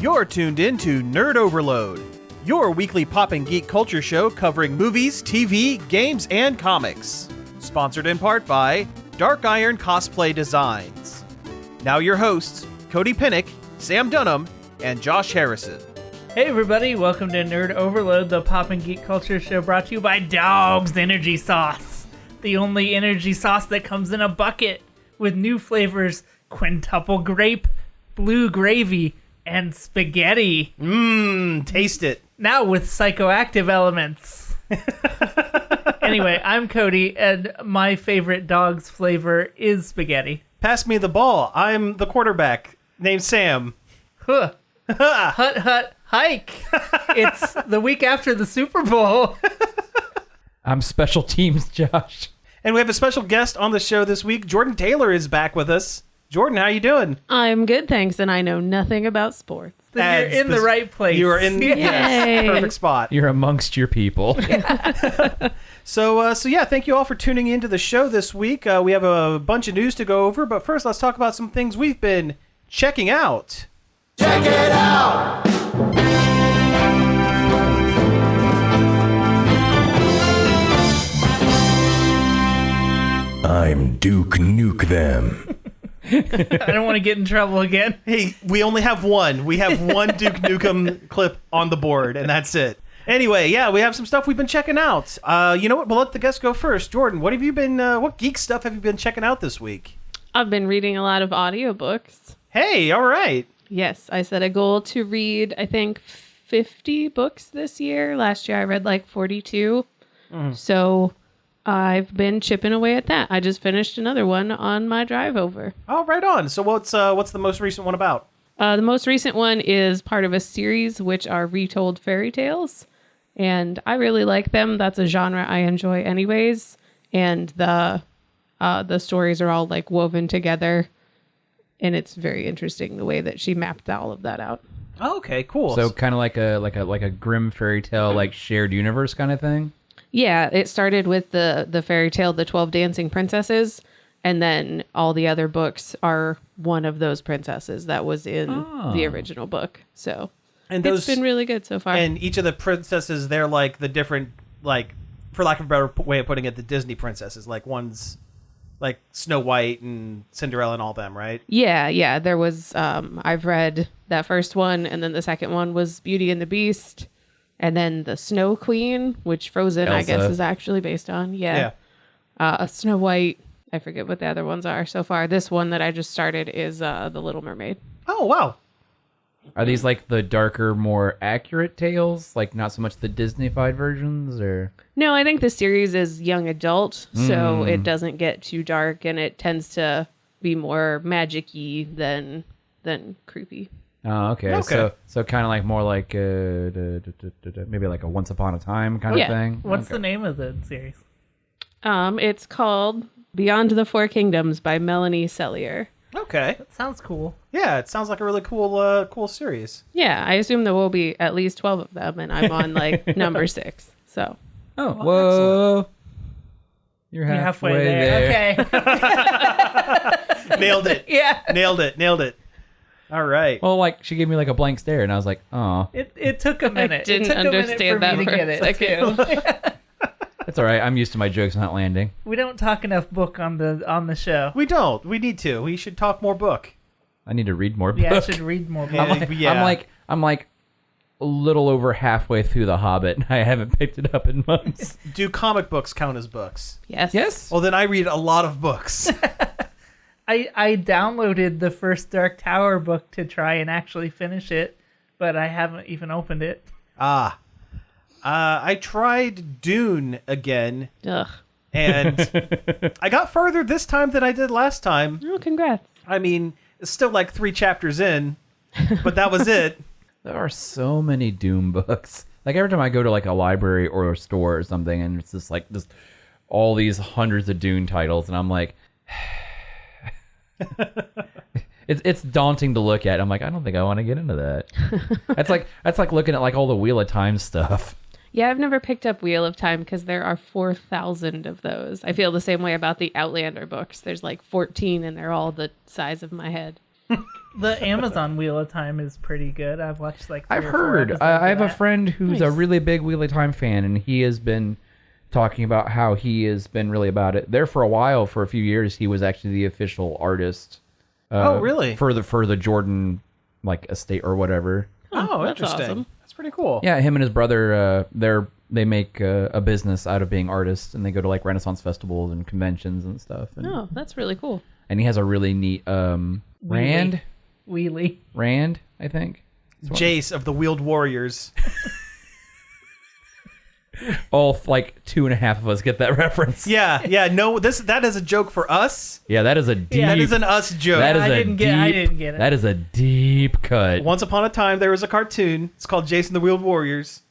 You're tuned in to Nerd Overload, your weekly pop and geek culture show covering movies, TV, games, and comics. Sponsored in part by Dark Iron Cosplay Designs. Now your hosts, Cody Pinnick, Sam Dunham, and Josh Harrison. Hey everybody, welcome to Nerd Overload, the pop and geek culture show brought to you by Dog's Energy Sauce. The only energy sauce that comes in a bucket with new flavors, quintuple grape, blue gravy, and spaghetti. Taste it. Now with psychoactive elements. Anyway, I'm Cody, and my favorite dog's flavor is spaghetti. Pass me the ball. I'm the quarterback, named Sam. Huh. Hut, hut, hike. It's the week after the Super Bowl. I'm special teams, Josh. And we have a special guest on the show this week. Jordan Taylor is back with us. Jordan, how you doing? I'm good, thanks, and I know nothing about sports. Then you're in the right place. You are in the perfect spot. You're amongst your people. So yeah, thank you all for tuning into the show this week. We have a bunch of news to go over, but first let's talk about some things we've been checking out. Check it out! I'm Duke Nuke Them. I don't want to get in trouble again. Hey, we only have one. We have one Duke Nukem clip on the board, and that's it. Anyway, yeah, we have some stuff we've been checking out. You know what? We'll let the guests go first. Jordan, what have you been? What geek stuff have you been checking out this week? I've been reading a lot of audiobooks. Hey, all right. Yes, I set a goal to read, I think, 50 books this year. Last year I read like 42. So I've been chipping away at that. I just finished another one on my drive over. Oh, right on. So what's the most recent one about? The most recent one is part of a series which are retold fairy tales. And I really like them. That's a genre I enjoy anyways. And the stories are all like woven together. And it's very interesting the way that she mapped all of that out. Oh, okay, cool. So kind of like a grim fairy tale, like shared universe kind of thing. Yeah, it started with the fairy tale, The 12 Dancing Princesses, and then all the other books are one of those princesses that was in the original book. So it's been really good so far. And each of the princesses, they're like the different, like, for lack of a better way of putting it, the Disney princesses. Like one's like Snow White and Cinderella and all them, right? Yeah. There was, I've read that first one, and then the second one was Beauty and the Beast. And then the Snow Queen, which Frozen, Elsa. I guess, is actually based on. Yeah. Snow White. I forget what the other ones are so far. This one that I just started is The Little Mermaid. Oh, wow. Are these like the darker, more accurate tales? Like not so much the Disney-fied versions, or? No, I think the series is young adult, so it doesn't get too dark, and it tends to be more magic-y than creepy. Oh, okay. So kind of like more like maybe like a Once Upon a Time kind of thing. What's the name of the series? It's called Beyond the Four Kingdoms by Melanie Sellier. Okay. That sounds cool. Yeah, it sounds like a really cool series. Yeah, I assume there will be at least 12 of them, and I'm on like number 6. So. Oh, whoa! You're halfway there. Okay. Nailed it. Yeah. Nailed it. All right. Well, like she gave me like a blank stare, and I was like, "Oh, It took a minute. I didn't it took understand a minute for that me to for get a it second. too. it's all right. I'm used to my jokes not landing." We don't talk enough book on the show. We don't. We need to. We should talk more book. I need to read more book. Yeah, I should read more book. I'm I'm like a little over halfway through The Hobbit, and I haven't picked it up in months. Do comic books count as books? Yes. Yes. Well, then I read a lot of books. I downloaded the first Dark Tower book to try and actually finish it, but I haven't even opened it. I tried Dune again, Ugh. and I got further this time than I did last time. Oh, congrats. I mean, it's still like 3 chapters in, but that was it. There are so many Doom books. Like every time I go to like a library or a store or something, and it's just like all these hundreds of Dune titles, and I'm like, it's daunting to look at. I'm like, I don't think I want to get into that. That's like looking at like all the Wheel of Time stuff. Yeah, I've never picked up Wheel of Time because there are 4,000 of those. I feel the same way about the Outlander books. There's like 14 and they're all the size of my head. The Amazon Wheel of Time is pretty good. I've watched like 3 I've or 4 heard. episodes I of have a that. friend who's a really big Wheel of Time fan, and he has been talking about how he has been really about it. There for a while, for a few years, he was actually the official artist. Oh, really? For the Jordan estate or whatever. Oh, that's interesting. awesome. That's pretty cool. Yeah, him and his brother, they make a business out of being artists, and they go to like Renaissance festivals and conventions and stuff. And, Oh, that's really cool. and he has a really neat Rand, I think. Jace of the Wheeled Warriors. All 2.5 of us get that reference. Yeah. No, that is a joke for us. Yeah, that is a deep. That is an us joke. That is I a didn't deep. get it. That is a deep cut. Once upon a time, there was a cartoon. It's called Jason the Wheeled Warriors.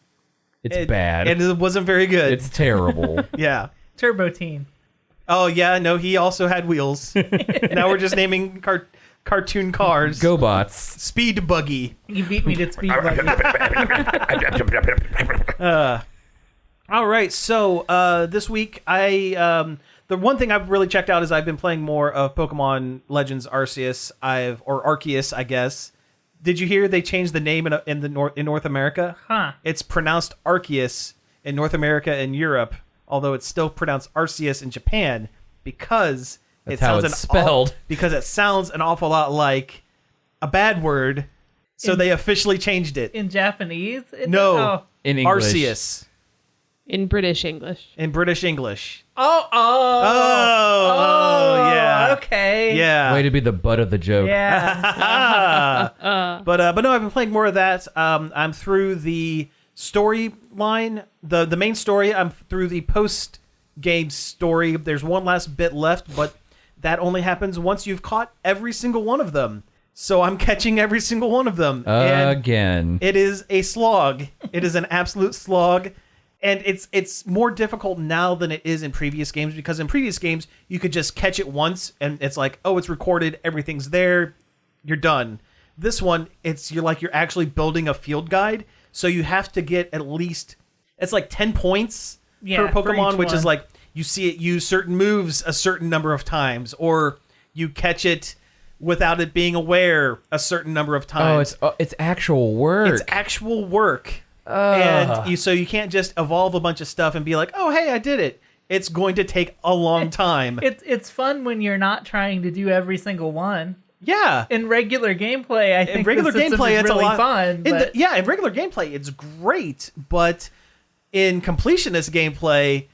It's bad. And it wasn't very good. It's terrible. Yeah. Turbo Teen. Oh, yeah. No, he also had wheels. Now we're just naming cartoon cars. GoBots. Speed Buggy. You beat me to Speed Buggy. All right. So this week, the one thing I've really checked out is I've been playing more of Pokemon Legends Arceus. Or Arceus, I guess. Did you hear they changed the name in North America? Huh. It's pronounced Arceus in North America and Europe, although it's still pronounced Arceus in Japan because That's how it's spelled. Because it sounds an awful lot like a bad word, so they officially changed it. In Japanese? No, In English. Arceus In British English. in British English. Oh, Yeah. Okay. Yeah. Way to be the butt of the joke. Yeah. But no, I've been playing more of that. I'm through the storyline, the main story. I'm through the post game story. There's one last bit left, but that only happens once you've caught every single one of them. So I'm catching every single one of them. And Again. it is a slog. It is an absolute slog. And it's more difficult now than it is in previous games, because in previous games you could just catch it once and it's like, oh, it's recorded, everything's there, you're done. This one, you're actually building a field guide, so you have to get at least, it's like 10 points per for Pokemon, each which is one. like you see it use certain moves a certain number of times, or you catch it without it being aware a certain number of times. It's actual work. It's actual work. And so you can't just evolve a bunch of stuff and be like, oh, hey, I did it. It's going to take a long time. It's fun when you're not trying to do every single one. Yeah. In regular gameplay, I think In regular the system gameplay, is it's really a lot fun. But in regular gameplay, it's great. But in completionist gameplay,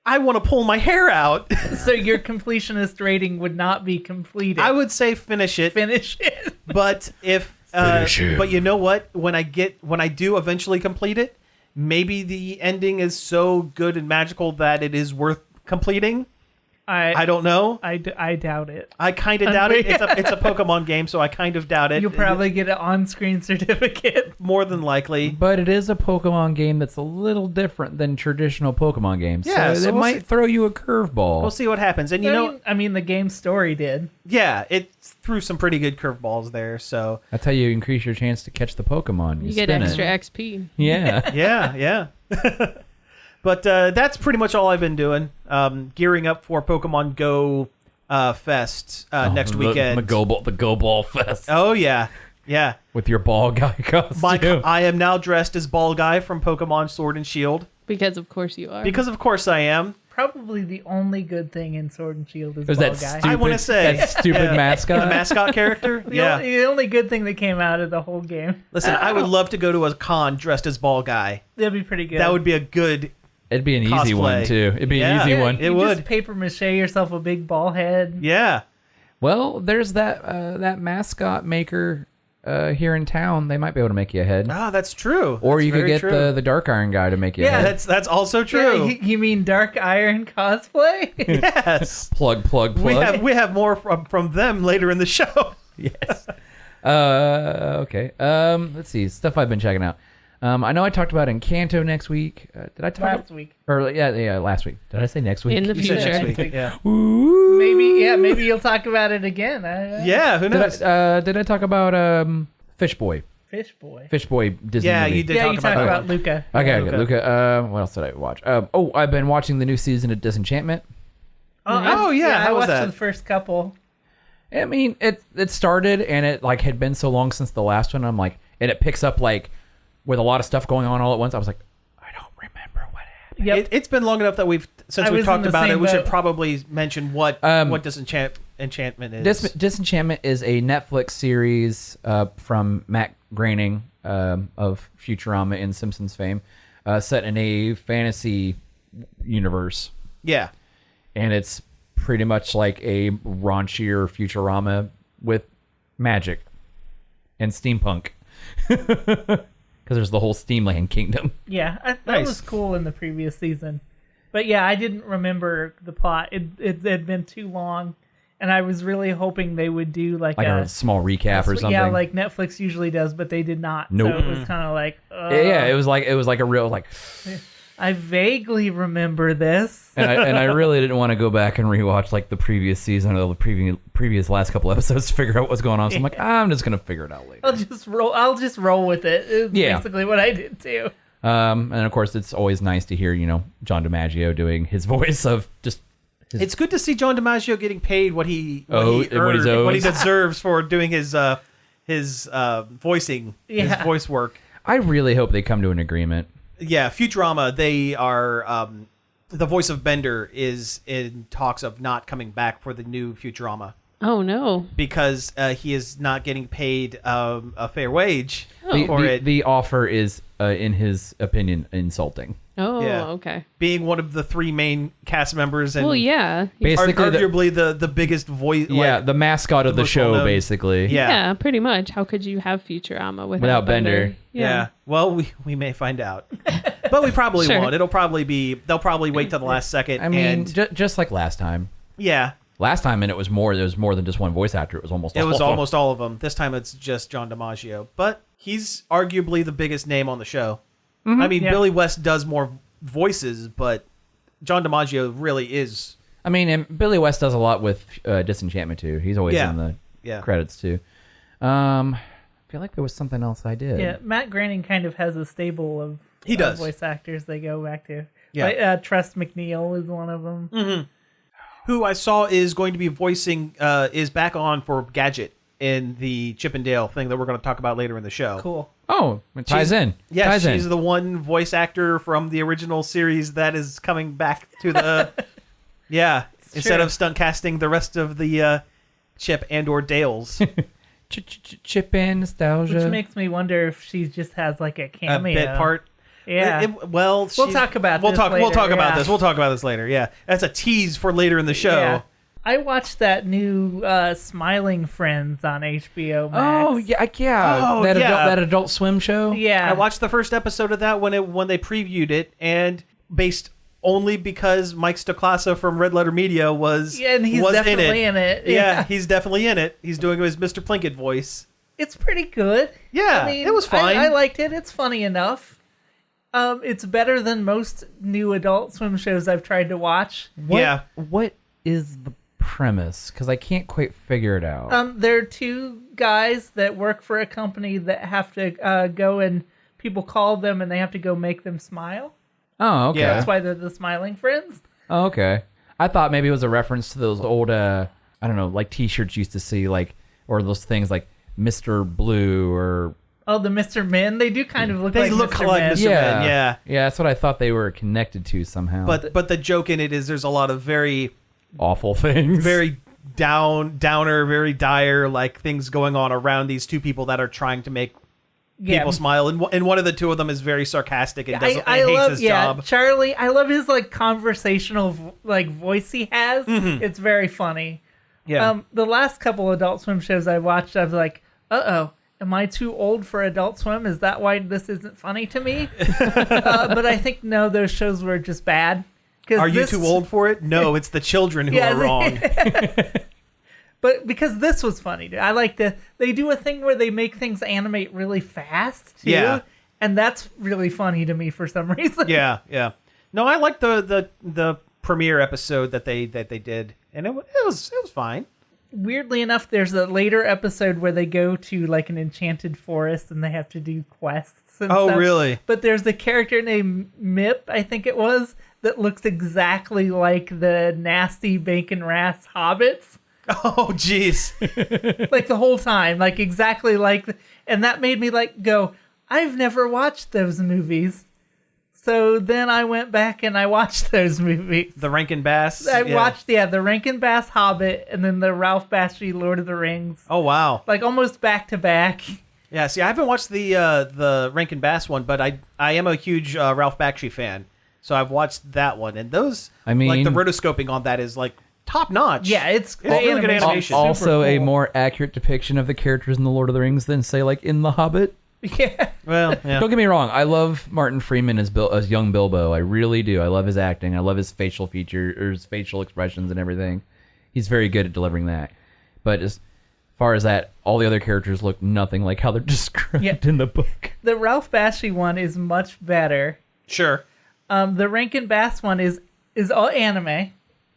I want to pull my hair out. so your completionist rating would not be completed. I would say finish it. finish it. But if but you know what? When I do eventually complete it, maybe the ending is so good and magical that it is worth completing. I don't know. I doubt it. I kind of doubt it. It's a Pokemon game, so I kind of doubt it. You'll probably get an on-screen certificate. More than likely. But it is a Pokemon game that's a little different than traditional Pokemon games. Yeah, so it we'll might see. throw you a curveball. We'll see what happens. And I mean, the game story did. yeah, it threw some pretty good curveballs there. So That's how you increase your chance to catch the Pokemon. You get spin extra it. XP. Yeah. yeah. But that's pretty much all I've been doing. Gearing up for Pokemon Go Fest next weekend. The Go Ball Fest. Oh yeah. With your ball guy costume. I am now dressed as Ball Guy from Pokemon Sword and Shield. Because of course you are. Because of course I am. Probably the only good thing in Sword and Shield is Was Ball that Guy. stupid, I wanna say. that stupid mascot? The mascot character. Yeah. The only good thing that came out of the whole game. Listen, I would love to go to a con dressed as Ball Guy. That'd be pretty good. That would be a good. It'd be an easy one Cosplay. too. It'd be Yeah. an easy one. It You would. just paper mache yourself a big ball head. Yeah. Well, there's that mascot maker here in town. They might be able to make you a head. Ah, that's true. Or That's you could very get true. the Dark Iron guy to make you Yeah, a head. That's also true. Yeah, you mean Dark Iron cosplay? Yes. Plug. We have more from them later in the show. Yes. Okay. Let's see. Stuff I've been checking out. I know I talked about Encanto next week. Did I talk Last week. Or yeah, last week. Did I say next week? In the You said future. next week. Yeah. Maybe you'll talk about it again. Yeah. Who knows? Did I talk about Fish Boy? Fish Boy. Fish Boy Disney Yeah, movie. you did Yeah, talk you about talked that. about Luca. Okay, Luca. Luca. What else did I watch? I've been watching the new season of Disenchantment. Oh yeah. I How was watched that? the first couple. I mean, it started and it like had been so long since the last one. I'm like, and it picks up like with a lot of stuff going on all at once. I was like, I don't remember what happened. Yep. It's been long enough that we've talked about it. We should probably mention what Disenchantment is. Disenchantment is a Netflix series from Matt Groening of Futurama and Simpsons fame, set in a fantasy universe. Yeah. And it's pretty much like a raunchier Futurama with magic and steampunk. Because there's the whole Steamland Kingdom. Yeah, that Nice. was cool in the previous season. But yeah, I didn't remember the plot. It had been too long, and I was really hoping they would do like a small recap or something. Yeah, like Netflix usually does, but they did not. Nope. So it was kind of like, Yeah, it was like a real like. I vaguely remember this. and I really didn't want to go back and rewatch like the previous season or the previous last couple episodes to figure out what's going on. So I'm like, I'm just gonna figure it out later. I'll just roll with it. It's Yeah. basically what I did too. And of course, it's always nice to hear Oh, John DiMaggio doing his voice of just. It's good to see John DiMaggio getting paid what he he's owed. what he deserves for doing his voicing, his voice work. I really hope they come to an agreement. Yeah, Futurama, they are the voice of Bender is in talks of not coming back for the new Futurama. Oh no! Because he is not getting paid a fair wage for it. The offer is, in his opinion, insulting. Oh, Yeah. okay. Being one of the three main cast members and Well, yeah. Basically, arguably the biggest voice. Yeah, the mascot of the most well show, known. basically. Yeah, pretty much. How could you have Futurama Without Bender? Yeah. Well, we may find out, but we probably Sure. won't. It'll probably be they'll probably wait till the last second. I mean, and, just like last time. yeah, Last time, and it was more. There was more than just one voice actor. It was almost. it was all of almost all of them. This time it's just John DiMaggio, but he's arguably the biggest name on the show. I mean, Yeah. Billy West does more voices, but John DiMaggio really is. I mean, and Billy West does a lot with Disenchantment too. He's always Yeah. in the Yeah. credits too. I feel like there was something else I did. Yeah, Matt Groening kind of has a stable of He does. voice actors they go back to. Yeah. Like, Trust McNeil is one of them. Who I saw is going to be voicing is back on for Gadget in the Chip and Dale thing that we're going to talk about later in the show. Cool. Oh, it ties in. Yeah, ties she's in. the one voice actor from the original series that is coming back to the. Yeah, instead true. of stunt casting the rest of the Chip and or Dales. Chip and nostalgia. Which makes me wonder if she just has like a A cameo. bit part. Yeah. Well, We'll talk about we'll this talk. We'll later, talk about yeah. this. We'll talk about this later. Yeah, that's a tease for later in the show. Yeah. I watched that new Smiling Friends on HBO Max. Oh yeah. Oh, that yeah. that Adult Swim show. Yeah. I watched the first episode of that when they previewed it, and based only because Mike Stoklasa from Red Letter Media was and he's was definitely in it. in it. Yeah, he's definitely in it. He's doing his Mr. Plinkett voice. It's pretty good. Yeah, I mean, it was fine. I liked it. It's funny enough. It's better than most new Adult Swim shows I've tried to watch. What is the premise? Because I can't quite figure it out. There are two guys that work for a company that have to go and people call them and they have to go make them smile. Oh, okay. Yeah. That's why they're the Smiling Friends. Oh, okay. I thought maybe it was a reference to those old, I don't know, like T-shirts you used to see, like, or those things like Mr. Blue or. Oh, the Mr. Men. They do kind of look They like look Mr. like Men. Mr. Men, yeah. Yeah, that's what I thought they were connected to somehow. But the joke in it is there's a lot of very awful things. very downer, very dire like things going on around these two people that are trying to make people smile, and one of the two of them is very sarcastic and doesn't and hates his job. Charlie. I love his like conversational like voice he has. It's very funny. Yeah. The last couple Adult Swim shows I watched, I was like, am I too old for Adult Swim? Is that why this isn't funny to me? But I think no, those shows were just bad. Are you too old for it? No, it's the children who are wrong. But because this was funny, dude. I like they do a thing where they make things animate really fast too. Yeah. And that's really funny to me for some reason. Yeah. No, I like the premiere episode that they did, and it was fine. Weirdly enough, there's a later episode where they go to like an enchanted forest and they have to do quests and Oh, stuff. really? But there's a character named Mip, I think it was, that looks exactly like the nasty bacon wrasse hobbits. Oh, jeez. Like the whole time, like exactly like, and that made me like go, I've never watched those movies. So then I went back and I watched those movies. The Rankin Bass. I watched the Rankin Bass Hobbit and then the Ralph Bakshi Lord of the Rings. Oh, wow. Like almost back to back. Yeah, see, I haven't watched the Rankin Bass one, but I am a huge Ralph Bakshi fan. So I've watched that one. And those, I mean, like the rotoscoping on that is like top notch. Yeah, it's really good animation. Also, a cool. more accurate depiction of the characters in the Lord of the Rings than, say, like in The Hobbit. Yeah. Well, yeah. Don't get me wrong. I love Martin Freeman as young Bilbo. I really do. I love his acting. I love his facial features, or his facial expressions and everything. He's very good at delivering that. But as far as that, all the other characters look nothing like how they're described in the book. The Ralph Bakshi one is much better. Sure. The Rankin Bass one is all anime.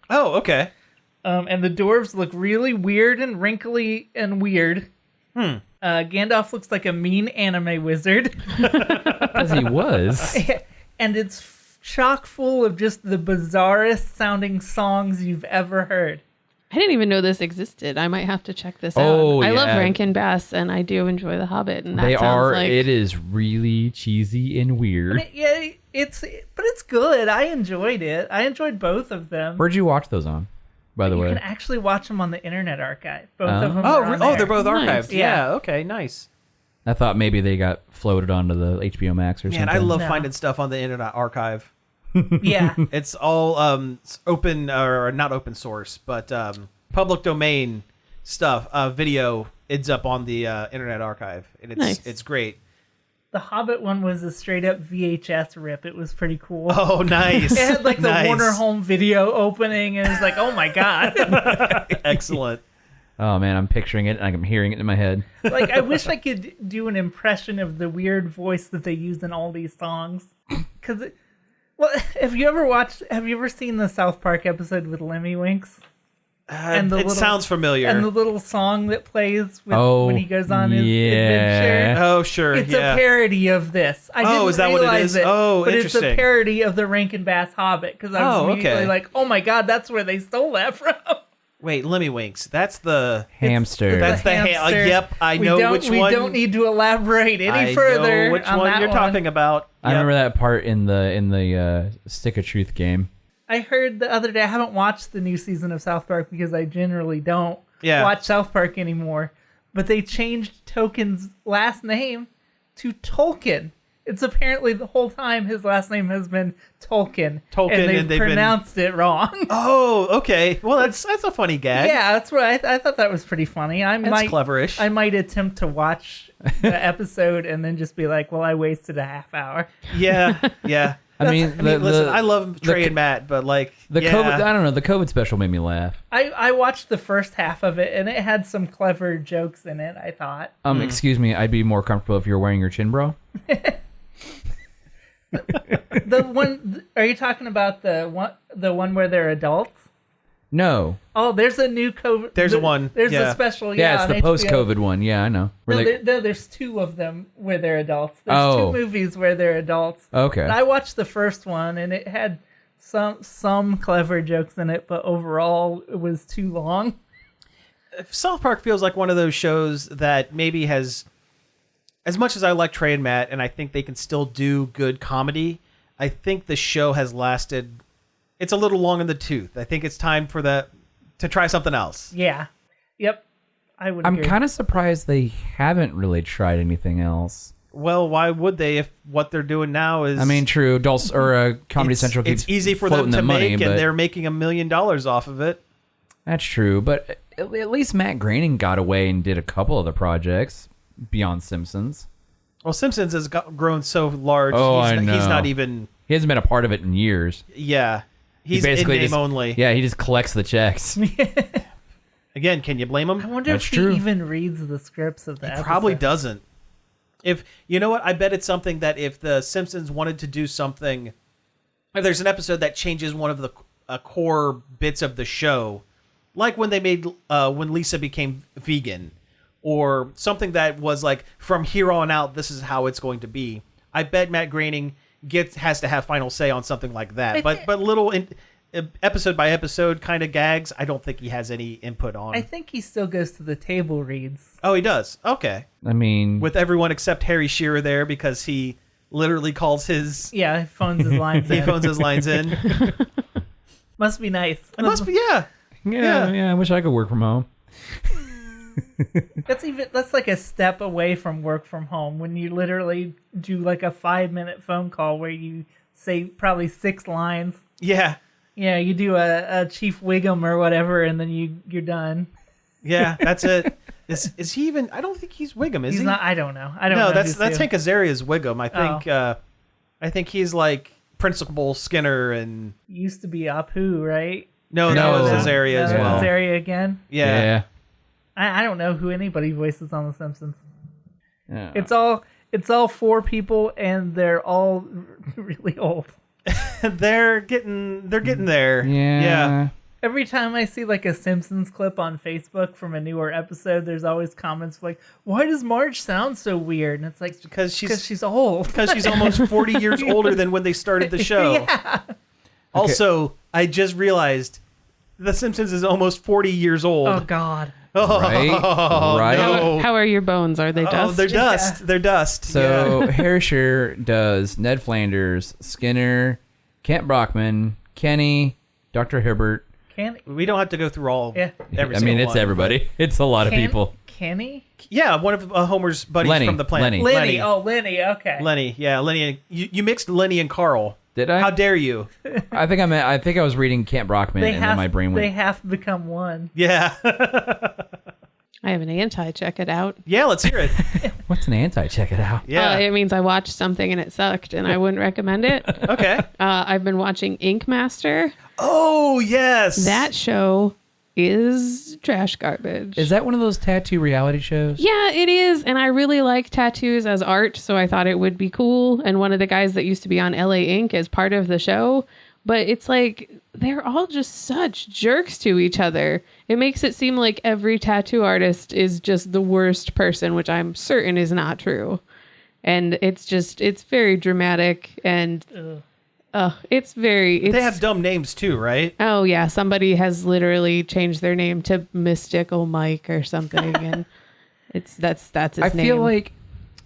Oh, okay. And the dwarves look really weird and wrinkly and weird. Gandalf looks like a mean anime wizard. As he was. And it's chock full of just the bizarrest sounding songs you've ever heard. I didn't even know this existed. I might have to check this Oh, out. I love yeah. Rankin Bass, and I do enjoy The Hobbit. And that They sounds are. like It is really cheesy and weird. But it's good. I enjoyed it. I enjoyed both of them. Where'd you watch those on, by the You way? can actually watch them on the Internet Archive. Both of them. Oh, are on there. they're both Nice. archived. Yeah. Yeah, okay, nice. I thought maybe they got floated onto the HBO Max or Man, something. I love No. finding stuff on the Internet Archive. Yeah. It's all open, or not open source, but public domain stuff. Video ends up on the Internet Archive, and it's great. The Hobbit one was a straight up VHS rip. It was pretty cool. Oh, nice. It had like the Nice. Warner Home Video opening, and it's like, oh my god! Excellent. Oh man, I'm picturing it and I'm hearing it in my head. Like, I wish I could do an impression of the weird voice that they use in all these songs. Because, well, have you ever seen the South Park episode with Lemmy Winks? And the It sounds familiar. And the little song that plays when he goes on his adventure. Oh, sure. It's yeah. a parody of this. I didn't is that what it realize is? Oh, but interesting. it's a parody of the Rankin Bass Hobbit. Because I was immediately like, oh my god, that's where they stole that from. Wait, Lemmy Winks. That's the Hamster. That's the hamster. yep, I know which one. We don't need to elaborate any further I know which on one that you're talking about. I remember that part in the Stick of Truth game. I heard the other day, I haven't watched the new season of South Park because I generally don't Yeah. watch South Park anymore, but they changed Token's last name to Tolkien. It's apparently the whole time his last name has been Tolkien. Tolkien, and and they've pronounced it wrong. Oh, okay. Well, that's a funny gag. Yeah, that's what I thought that was pretty funny. That's cleverish. I might attempt to watch the episode and then just be like, well, I wasted a half hour. Yeah, yeah. I mean, Listen, I love Trey and Matt, but like COVID. I don't know. The COVID special made me laugh. I watched the first half of it, and it had some clever jokes in it, I thought. Excuse me. I'd be more comfortable if you were wearing your chin bro. The one, are you talking about the one where they're adults? No. Oh, there's a new COVID. There's a one. There's Yeah. a special. Yeah, it's on the HBO. post-COVID one. Yeah, I know. Where No, there's two of them where they're adults. There's Oh. two movies where they're adults. Okay. And I watched the first one, and it had some clever jokes in it, but overall, it was too long. South Park feels like one of those shows that maybe has, as much as I like Trey and Matt, and I think they can still do good comedy, I think the show has lasted. It's a little long in the tooth. I think it's time for to try something else. Yeah. Yep. I would. I'm agree. kind of surprised they haven't really tried anything else. Well, why would they if what they're doing now is? I mean, true. Adults or Comedy it's, Central keeps it's easy for floating them to the money, make, but and they're making $1 million off of it. that's true. But at least Matt Groening got away and did a couple of the projects beyond Simpsons. Well, Simpsons has grown so large. Oh, I He's know. not even. He hasn't been a part of it in years. Yeah. He He's in-name just, only. Yeah, he just collects the checks. Again, can you blame I him? wonder That's if true. he even reads the scripts of the episode. Probably doesn't. If you know what, I bet it's something that if the Simpsons wanted to do something, if there's an episode that changes one of the core bits of the show, like when they made when Lisa became vegan, or something that was like from here on out, this is how it's going to be. I bet Matt Groening has to have final say on something like that. But little episode by episode kind of gags, I don't think he has any input on. I think he still goes to the table reads. Oh, he does. Okay. I mean, With everyone except Harry Shearer there because he literally calls his... Yeah, he phones his lines in. He phones his lines in. Must be nice. It must be, yeah. yeah, I wish I could work from home. That's like a step away from work from home when you literally do like a 5-minute phone call where you say probably 6 lines. Yeah. Yeah, you do a Chief Wiggum or whatever, and then you're done. Yeah, that's it. Is he even... I don't think he's Wiggum, is He's he? not. I don't know. I don't know. No, that's who's Hank who. Azaria's Wiggum. I think he's like Principal Skinner and... Used to be Apu, right? No, that was Azaria as well. Azaria again. Yeah. I don't know who anybody voices on The Simpsons. Yeah. It's all 4 people, and they're all really old. They're getting there. Yeah. Every time I see like a Simpsons clip on Facebook from a newer episode, there's always comments like, "Why does Marge sound so weird?" And it's like Because she's old. Because she's almost 40 years older than when they started the show. Yeah. Also, I just realized The Simpsons is almost 40 years old. Oh God. Right? Right? No. How are your bones? Are they dust? Oh, they're dust. Yeah. They're dust. So Harry Shearer does Ned Flanders, Skinner, Kent Brockman, Kenny, Dr. Hibbert. We don't have to go through all. Yeah. Every I mean, single it's one. everybody. It's a lot of people. Kenny? Yeah, one of Homer's buddies Lenny. from the planet. Lenny. Oh, Lenny. Okay. Lenny. Yeah, Lenny. You mixed Lenny and Carl. Did I? How dare you? I think I was reading Kent Brockman, and then my brain They went. have become one. Yeah. I have an anti-check it out. Yeah, let's hear it. What's an anti? Check it out. Yeah. It means I watched something and it sucked and I wouldn't recommend it. Okay. I've been watching Inkmaster. Oh, yes. That show is trash garbage. Is that one of those tattoo reality shows? Yeah, it is. And I really like tattoos as art, so I thought it would be cool. And one of the guys that used to be on LA Ink is part of the show. But it's like, they're all just such jerks to each other. It makes it seem like every tattoo artist is just the worst person, which I'm certain is not true. And it's very dramatic and They have dumb names too, right? Oh yeah, somebody has literally changed their name to Mystical Mike or something, and that's his name.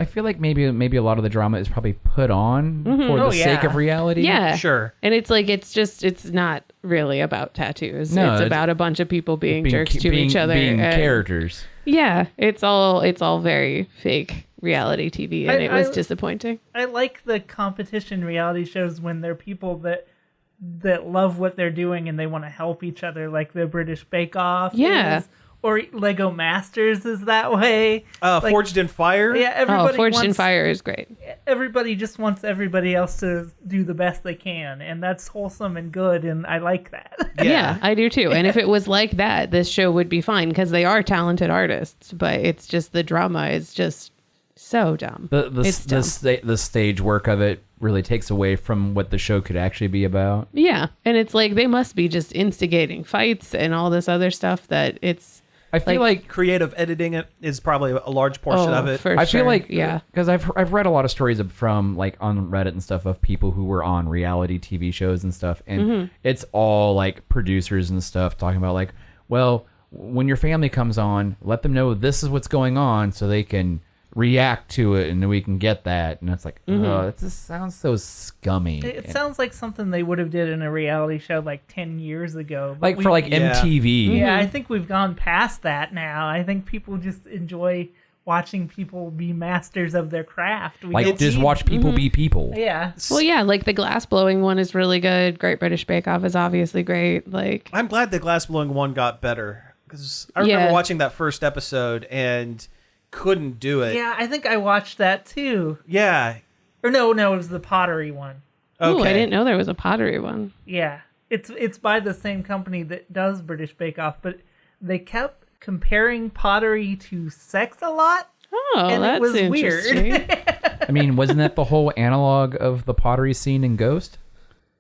I feel like maybe a lot of the drama is probably put on for the sake of reality. Yeah, Sure. And it's like it's not really about tattoos. No, it's it's about a bunch of people being jerks to each other, being and- characters. Yeah, it's all very fake reality TV, and it was disappointing. I like the competition reality shows when they're people that love what they're doing and they want to help each other, like the British Bake Off. Yeah. Or Lego Masters is that way. Like, Forged in Fire. Yeah, everybody Forged in wants, Fire is great. Everybody just wants everybody else to do the best they can, and that's wholesome and good, and I like that. Yeah, I do too. And if it was like that, this show would be fine because they are talented artists, but it's just the drama is just so dumb. The stage work of it really takes away from what the show could actually be about. Yeah, and it's like they must be just instigating fights and all this other stuff that it's... I feel like Creative editing is probably a large portion of it. For I sure. feel like yeah. because I've read a lot of stories from like on Reddit and stuff of people who were on reality TV shows and stuff, and it's all like producers and stuff talking about like, well, when your family comes on, let them know this is what's going on so they can react to it and then we can get that. And it's like, oh, it just sounds so scummy. It sounds like something they would have did in a reality show like 10 years ago. But like for like MTV. Yeah, I think we've gone past that now. I think people just enjoy watching people be masters of their craft. Like just watch people be people. Yeah. Well, yeah, like the glass blowing one is really good. Great British Bake Off is obviously great. Like, I'm glad the glass blowing one got better because I remember watching that first episode and couldn't do it. Yeah, I think I watched that too. Yeah. Or no, it was the pottery one. Okay. ooh, I didn't know there was a pottery one. Yeah. It's by the same company that does British Bake Off, but they kept comparing pottery to sex a lot. Oh, And it that's was interesting. weird. I mean, wasn't that the whole analog of the pottery scene in Ghost?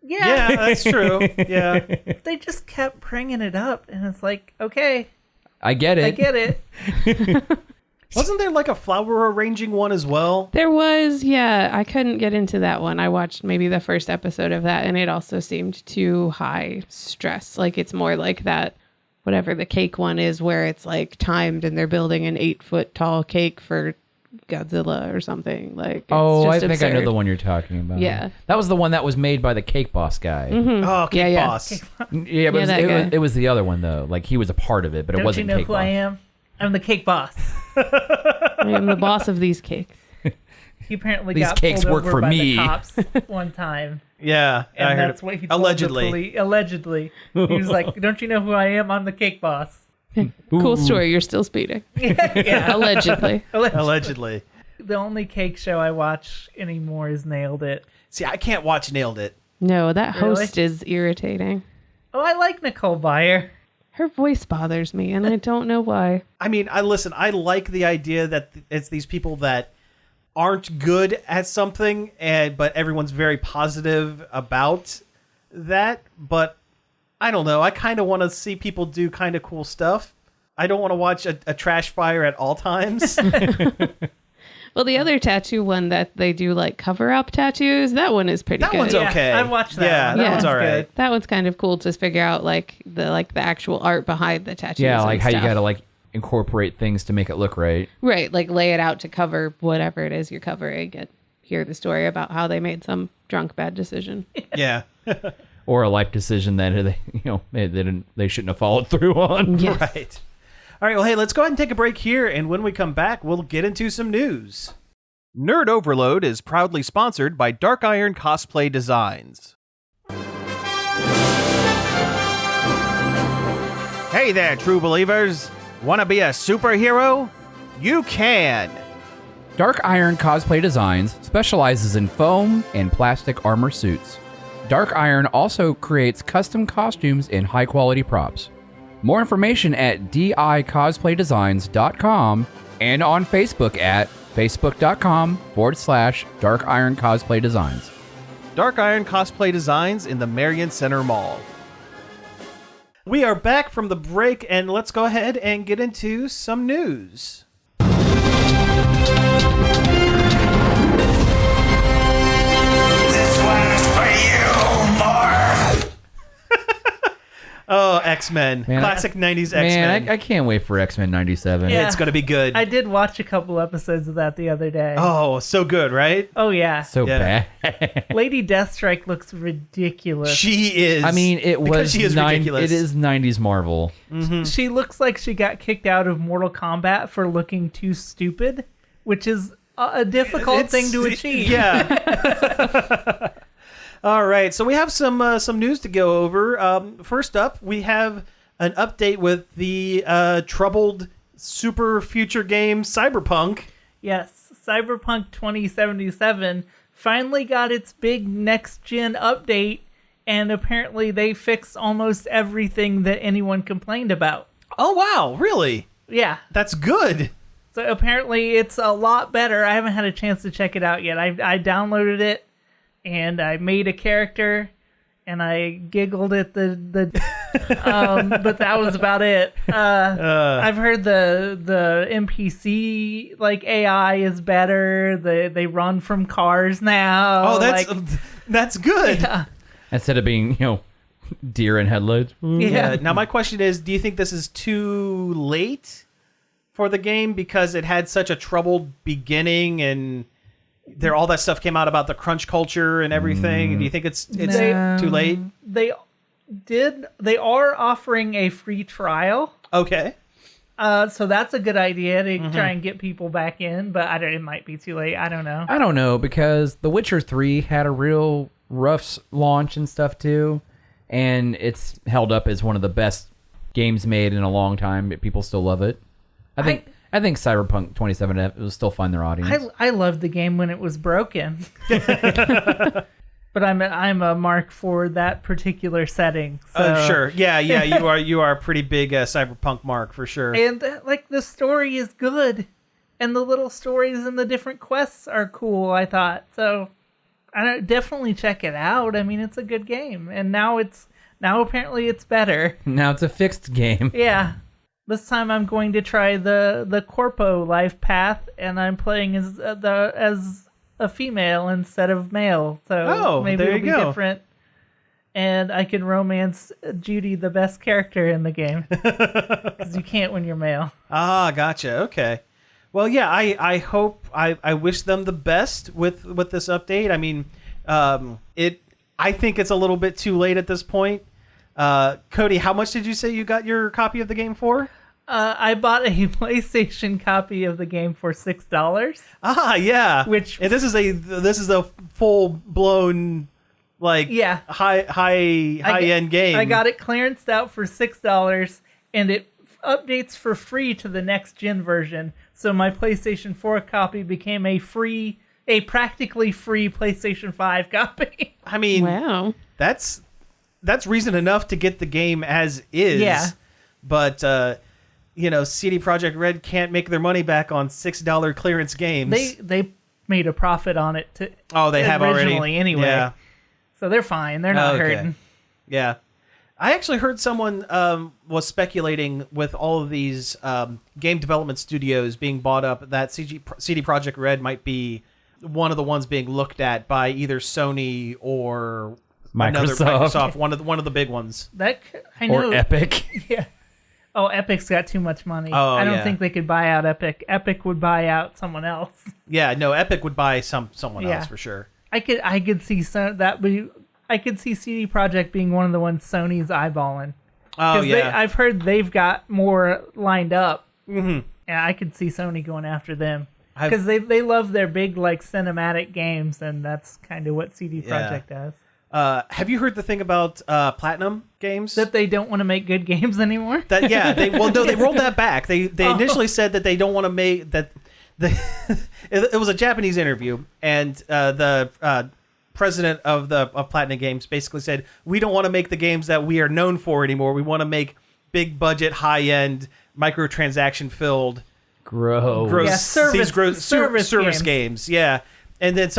Yeah, that's true. Yeah. They just kept bringing it up, and it's like, okay, I get it. I get it. Wasn't there like a flower arranging one as well? There was, yeah. I couldn't get into that one. I watched maybe the first episode of that, and it also seemed too high stress. Like it's more like that, whatever the cake one is, where it's like timed and they're building an 8-foot tall cake for Godzilla or something. Like, it's I just think I know absurd. the one you're talking about. Yeah. That was the one that was made by the Cake Boss guy. Oh, Cake Yeah. Boss. Yeah, but that guy. it was the other one though. Like he was a part of it, but it Don't you wasn't know Cake who Boss. I am? I'm the cake boss. I am the boss of these cakes. He apparently These got cakes pulled work over for by me. the cops one time. Yeah, I And heard that's it. what he told Allegedly. Allegedly. He was like, don't you know who I am? I'm the cake boss. Cool story. You're still speeding. Yeah. Allegedly. Allegedly. The only cake show I watch anymore is Nailed It. See, I can't watch Nailed It. No, that Really? host is irritating. Oh, I like Nicole Byer. Her voice bothers me, and I don't know why. I mean, I like the idea that it's these people that aren't good at something, but everyone's very positive about that. But I don't know. I kind of want to see people do kind of cool stuff. I don't want to watch a trash fire at all times. Well, the other tattoo one that they do like cover up tattoos, that one is pretty That good. one's Yeah, okay. I watched that Yeah, one. that Yeah. one's all right. Good. That one's kind of cool to figure out like the actual art behind the tattoos. Yeah, like and how you stuff. gotta like incorporate things to make it look right. Right, like lay it out to cover whatever it is you're covering and hear the story about how they made some drunk bad decision. Yeah. Or a life decision that they shouldn't have followed through on. Yes. Right. All right, well, hey, let's go ahead and take a break here, and when we come back, we'll get into some news. Nerd Overload is proudly sponsored by Dark Iron Cosplay Designs. Hey there, true believers! Want to be a superhero? You can! Dark Iron Cosplay Designs specializes in foam and plastic armor suits. Dark Iron also creates custom costumes and high-quality props. More information at dicosplaydesigns.com and on Facebook at facebook.com/Dark Iron Cosplay Designs. Dark Iron Cosplay Designs in the Marion Center Mall. We are back from the break, and let's go ahead and get into some news. This one's for you, Marv. Oh, X-Men. Man, Classic 90s X-Men. Man, I can't wait for X-Men 97. Yeah. It's going to be good. I did watch a couple episodes of that the other day. Oh, so good, right? Oh, yeah. So Yeah. bad. Lady Deathstrike looks ridiculous. She is. I mean, because she is ridiculous. It is 90s Marvel. She looks like she got kicked out of Mortal Kombat for looking too stupid, which is a difficult thing to achieve. Yeah. All right, so we have some news to go over. First up, we have an update with the troubled super future game Cyberpunk. Yes, Cyberpunk 2077 finally got its big next-gen update, and apparently they fixed almost everything that anyone complained about. Oh wow, really? Yeah, That's good. so apparently it's a lot better. I haven't had a chance to check it out yet. I downloaded it, and I made a character, and I giggled at the but that was about it. I've heard the NPC like AI is better. They run from cars now. Oh, that's like, that's good. yeah. Instead of being, deer in headlights. Yeah. Now my question is, do you think this is too late for the game because it had such a troubled beginning and all that stuff came out about the crunch culture and everything? Do you think it's No. too late? They are offering a free trial. Okay. So that's a good idea to try and get people back in, but it might be too late. I don't know. I don't know, because The Witcher 3 had a real rough launch and stuff too, and it's held up as one of the best games made in a long time. People still love it. I think Cyberpunk 2077 will still find their audience. I loved the game when it was broken. But I'm a mark for that particular setting. So. Sure. Yeah, you are a pretty big cyberpunk mark for sure. And the story is good, and the little stories and the different quests are cool, I thought. So I definitely check it out. I mean, it's a good game, and now apparently it's better. Now it's a fixed game. Yeah. This time I'm going to try the Corpo life path, and I'm playing as a female instead of male. So maybe there it'll you be go. different. And I can romance Judy, the best character in the game, because you can't when you're male. Ah, gotcha. Okay. Well, yeah, I hope I wish them the best with this update. I mean, I think it's a little bit too late at this point. Cody, how much did you say you got your copy of the game for? I bought a PlayStation copy of the game for $6. Ah, yeah. And this is a full blown high end game. I got it clearanced out for $6, and it updates for free to the next gen version. So my PlayStation 4 copy became a practically free PlayStation 5 copy. I mean, wow, that's reason enough to get the game as is. Yeah. But CD Projekt Red can't make their money back on $6 clearance games. They made a profit on it they have originally already anyway. Yeah. So they're fine. They're not hurting. Yeah. I actually heard someone was speculating with all of these game development studios being bought up that CD Projekt Red might be one of the ones being looked at by either Sony or Microsoft, one of the big ones. That I know. Or Epic. Yeah. Oh, Epic's got too much money. Oh, I don't yeah. think they could buy out Epic. Epic would buy out someone else. Yeah, no, Epic would buy someone Yeah. else for sure. I could see I could see CD Projekt being one of the ones Sony's eyeballing. Oh, yeah. I've heard they've got more lined up. Mm-hmm. And I could see Sony going after them. Because they love their big cinematic games, and that's kind of what CD Projekt does. Have you heard the thing about Platinum Games? That they don't want to make good games anymore? They rolled that back. They initially said that they don't want to make that. It was a Japanese interview, and the president of Platinum Games basically said, "We don't want to make the games that we are known for anymore. We want to make big budget, high end, microtransaction filled, Gross. Yeah, service games." Yeah. And then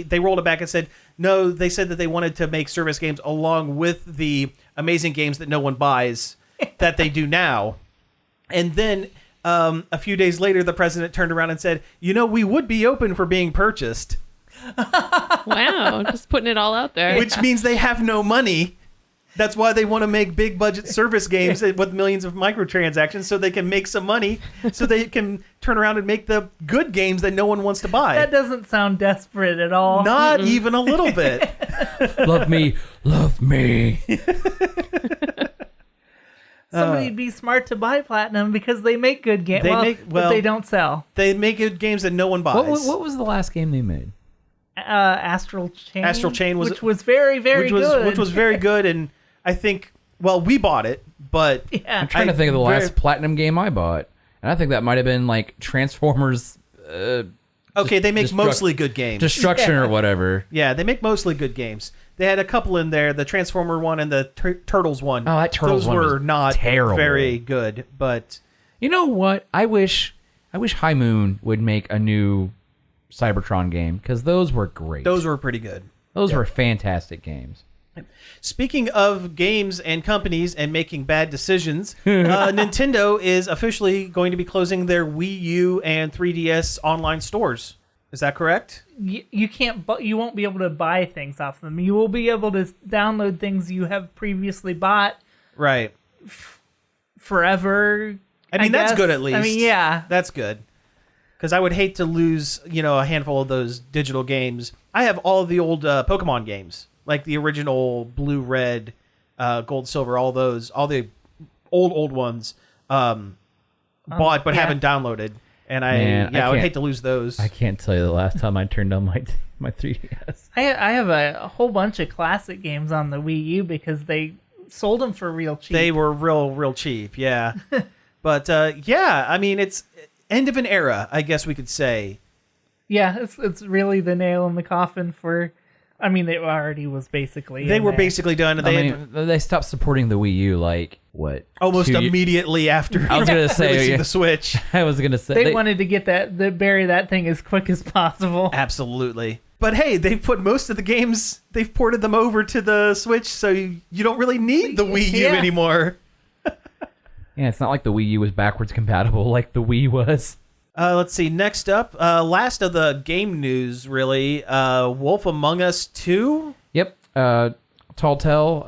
they rolled it back and said, no, they said that they wanted to make service games along with the amazing games that no one buys that they do now. And then a few days later, the president turned around and said, we would be open for being purchased. Wow, just putting it all out there. Which means they have no money. That's why they want to make big budget service games with millions of microtransactions so they can make some money so they can turn around and make the good games that no one wants to buy. That doesn't sound desperate at all. Not even a little bit. Love me. Love me. Somebody'd be smart to buy Platinum because they make good games. But they don't sell. They make good games that no one buys. What was the last game they made? Astral Chain. Astral Chain which was very, very good. Which was very good, and I think, we bought it, but yeah. I'm trying to think of the last Platinum game I bought, and I think that might have been like Transformers. Okay, they make mostly good games. Destruction or whatever. Yeah, they make mostly good games. They had a couple in there, the Transformer one and the Turtles one. Oh, that Turtles Those one were was not terrible. very good, but You know what? I wish High Moon would make a new Cybertron game, because those were great. those were pretty good. Those were fantastic games. Speaking of games and companies and making bad decisions, Nintendo is officially going to be closing their Wii U and 3DS online stores. Is that correct? You can't. You won't be able to buy things off them. You will be able to download things you have previously bought. Right. Forever. I mean, that's guess. good at least. I mean, yeah. That's good. Because I would hate to lose, a handful of those digital games. I have all of the old Pokemon games, like the original Blue, Red, Gold, Silver, all the old ones, bought but haven't downloaded. And I would hate to lose those. I can't tell you the last time I turned on my 3DS. I have a whole bunch of classic games on the Wii U because they sold them for real cheap. They were real cheap, yeah. But I mean, it's end of an era, I guess we could say. Yeah, it's really the nail in the coffin for. I mean, it already was basically. They were basically done. They stopped supporting the Wii U almost immediately after. I was gonna say releasing the Switch. I was gonna say they wanted to get bury that thing as quick as possible. Absolutely. But hey, they've put most of the games. They've ported them over to the Switch, so you don't really need the Wii U anymore. Yeah, it's not like the Wii U was backwards compatible like the Wii was. Let's see. Next up, last of the game news, really. Wolf Among Us 2? Yep. Telltale,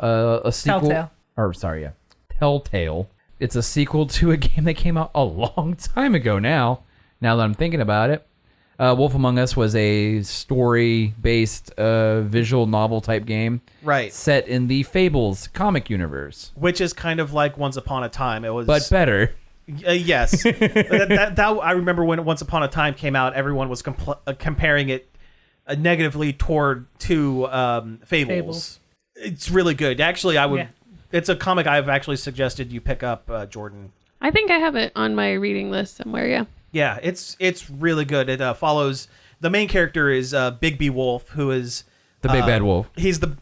a sequel. Telltale. Or, sorry, yeah. Telltale. It's a sequel to a game that came out a long time ago now that I'm thinking about it. Wolf Among Us was a story-based visual novel type game. Right. Set in the Fables comic universe. Which is kind of like Once Upon a Time. It was, But better. Yes. that I remember when Once Upon a Time came out, everyone was comparing it negatively to Fables. It's really good. Actually, I would. Yeah. It's a comic I've actually suggested you pick up, Jordan. I think I have it on my reading list somewhere. Yeah. Yeah, it's really good. It follows the main character is Big B Wolf, who is the big bad wolf. He's the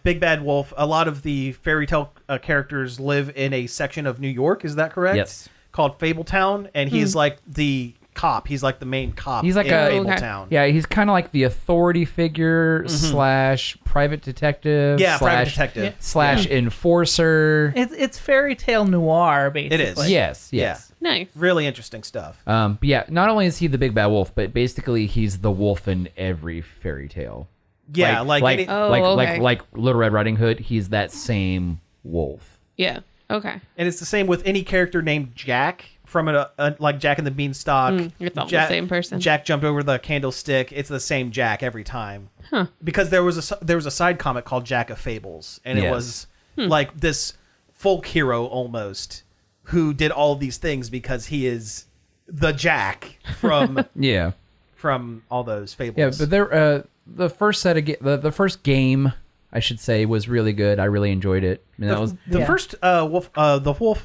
big bad wolf. A lot of the fairy tale characters live in a section of New York. Is that correct? Yes. Called Flavortown, and he's like the cop. He's like the main cop. He's like in Flavortown. Yeah, he's kind of like the authority figure / private detective. Yeah, private detective / enforcer. It's fairy tale noir, basically. It is. Yes. Yeah. Nice. Really interesting stuff. But yeah, not only is he the big bad wolf, but basically he's the wolf in every fairy tale. Yeah, like Little Red Riding Hood. He's that same wolf. Yeah. Okay. And it's the same with any character named Jack from like Jack and the Beanstalk. It's all the same person. Jack jumped over the candlestick. It's the same Jack every time. Huh. Because there was a side comic called Jack of Fables, and it was like this folk hero almost who did all these things because he is the Jack from from all those Fables. Yeah, but the first set of the first game, I should say, was really good. I really enjoyed it. I mean, that was first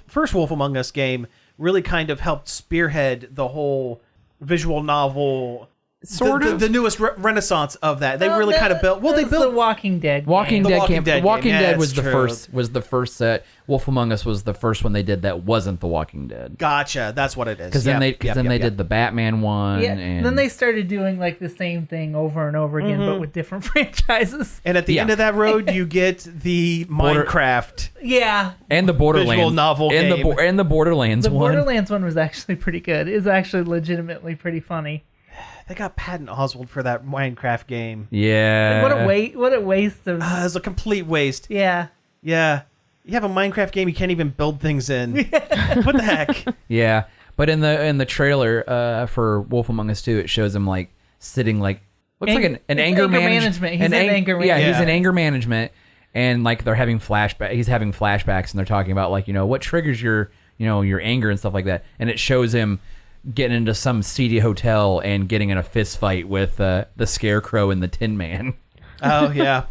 first Wolf Among Us game really kind of helped spearhead the whole visual novel. Sort of the newest renaissance of that. They really kind of built. Well, they built the Walking Dead. Walking Dead was the first set. Wolf Among Us was the first one they did that wasn't the Walking Dead. Gotcha. That's what it is. Because then they did the Batman one. Yeah. And then they started doing like the same thing over and over again, but with different franchises. And at the end of that road, you get the Minecraft. Yeah. And the Borderlands visual novel game. And the Borderlands one. The Borderlands one was actually pretty good. It was actually legitimately pretty funny. They got Patton Oswalt for that Minecraft game. Yeah. Like, what a waste of... It's a complete waste. Yeah. Yeah. You have a Minecraft game you can't even build things in. What the heck? Yeah. But in the trailer for Wolf Among Us 2, it shows him like sitting like looks like an anger management. He's in anger management. Yeah, he's in anger management, and like they're having flashback. He's having flashbacks, and they're talking about like what triggers your your anger and stuff like that. And it shows him getting into some seedy hotel and getting in a fist fight with the Scarecrow and the Tin Man. Oh yeah.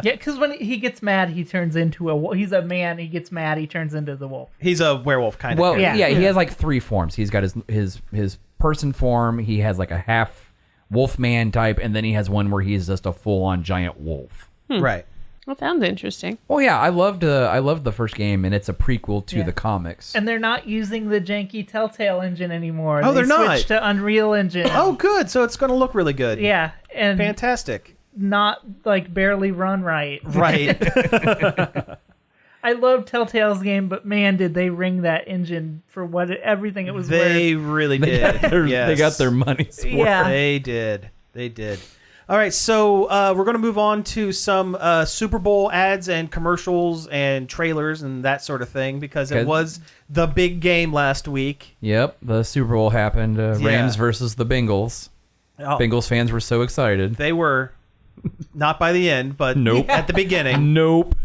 Yeah, because when he gets mad, he turns into a. He's a man. He gets mad. He turns into the wolf. He's a werewolf kind of. Well, character. he has like 3 forms. He's got his person form. He has like a half wolf man type, and then he has one where he's just a full on giant wolf. Right. That sounds interesting. Oh yeah, I loved the first game, and it's a prequel to the comics. And they're not using the janky Telltale engine anymore. Oh, they're not. They switched to Unreal Engine. Oh, good. So it's going to look really good. Yeah, and fantastic. Not like barely run right. Right. I love Telltale's game, but man, did they ring that engine for everything it was worth. They really did. They got their money's worth. Yeah. They did. All right, so we're going to move on to some Super Bowl ads and commercials and trailers and that sort of thing because it was the big game last week. Yep, the Super Bowl happened. Rams versus the Bengals. Oh. Bengals fans were so excited. They were. Not by the end, but at the beginning. Nope.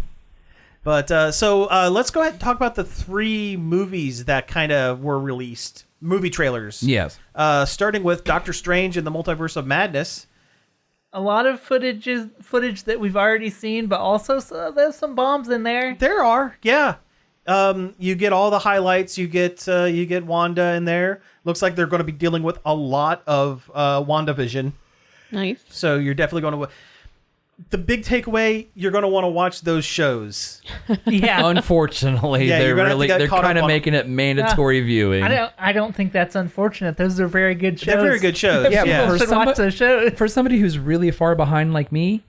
But so let's go ahead and talk about the 3 movies that kind of were released. Movie trailers. Yes. Starting with Doctor Strange and the Multiverse of Madness. A lot of footage that we've already seen, but also there's some bombs in there. There are, yeah. You get all the highlights. You get Wanda in there. Looks like they're going to be dealing with a lot of WandaVision. Nice. So you're definitely going to... The big takeaway, you're going to want to watch those shows. Yeah. Unfortunately, they're kind of making it mandatory viewing. I don't think that's unfortunate. Those are very good shows. They're very good shows. Yeah. People should watch those shows. For somebody who's really far behind like me,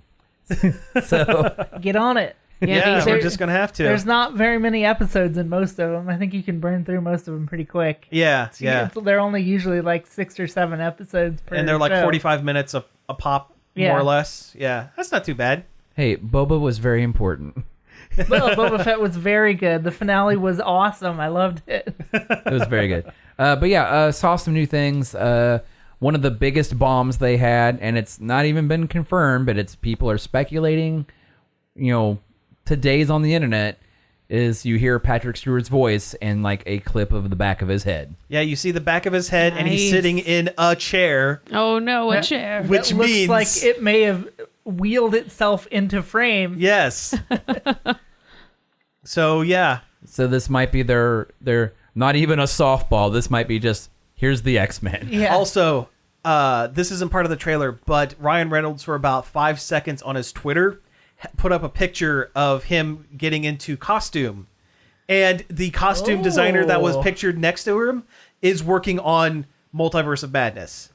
so get on it. Yeah, these we're are- just gonna have to. There's not very many episodes in most of them. I think you can burn through most of them pretty quick. Yeah, So yeah. they're only usually like 6 or 7 episodes per And they're like show. 45 minutes a pop, Yeah. more or less. Yeah, that's not too bad. Hey, Boba was very important. Well, Boba Fett was very good. The finale was awesome. I loved it. It was very good. But yeah, saw some new things. One of the biggest bombs they had, and it's not even been confirmed, but it's people are speculating. Today's on the internet is you hear Patrick Stewart's voice and like a clip of the back of his head. Yeah, you see the back of his head, and he's Nice. sitting in a chair. Oh no, a chair. Which It looks means like it may have wheeled itself into frame. yes. So yeah, So this might be their not even a softball. This might be just here's the X-Men. Yeah. Also, this isn't part of the trailer, but Ryan Reynolds, for about 5 seconds on his Twitter, put up a picture of him getting into costume. And the costume designer that was pictured next to him is working on Multiverse of Madness.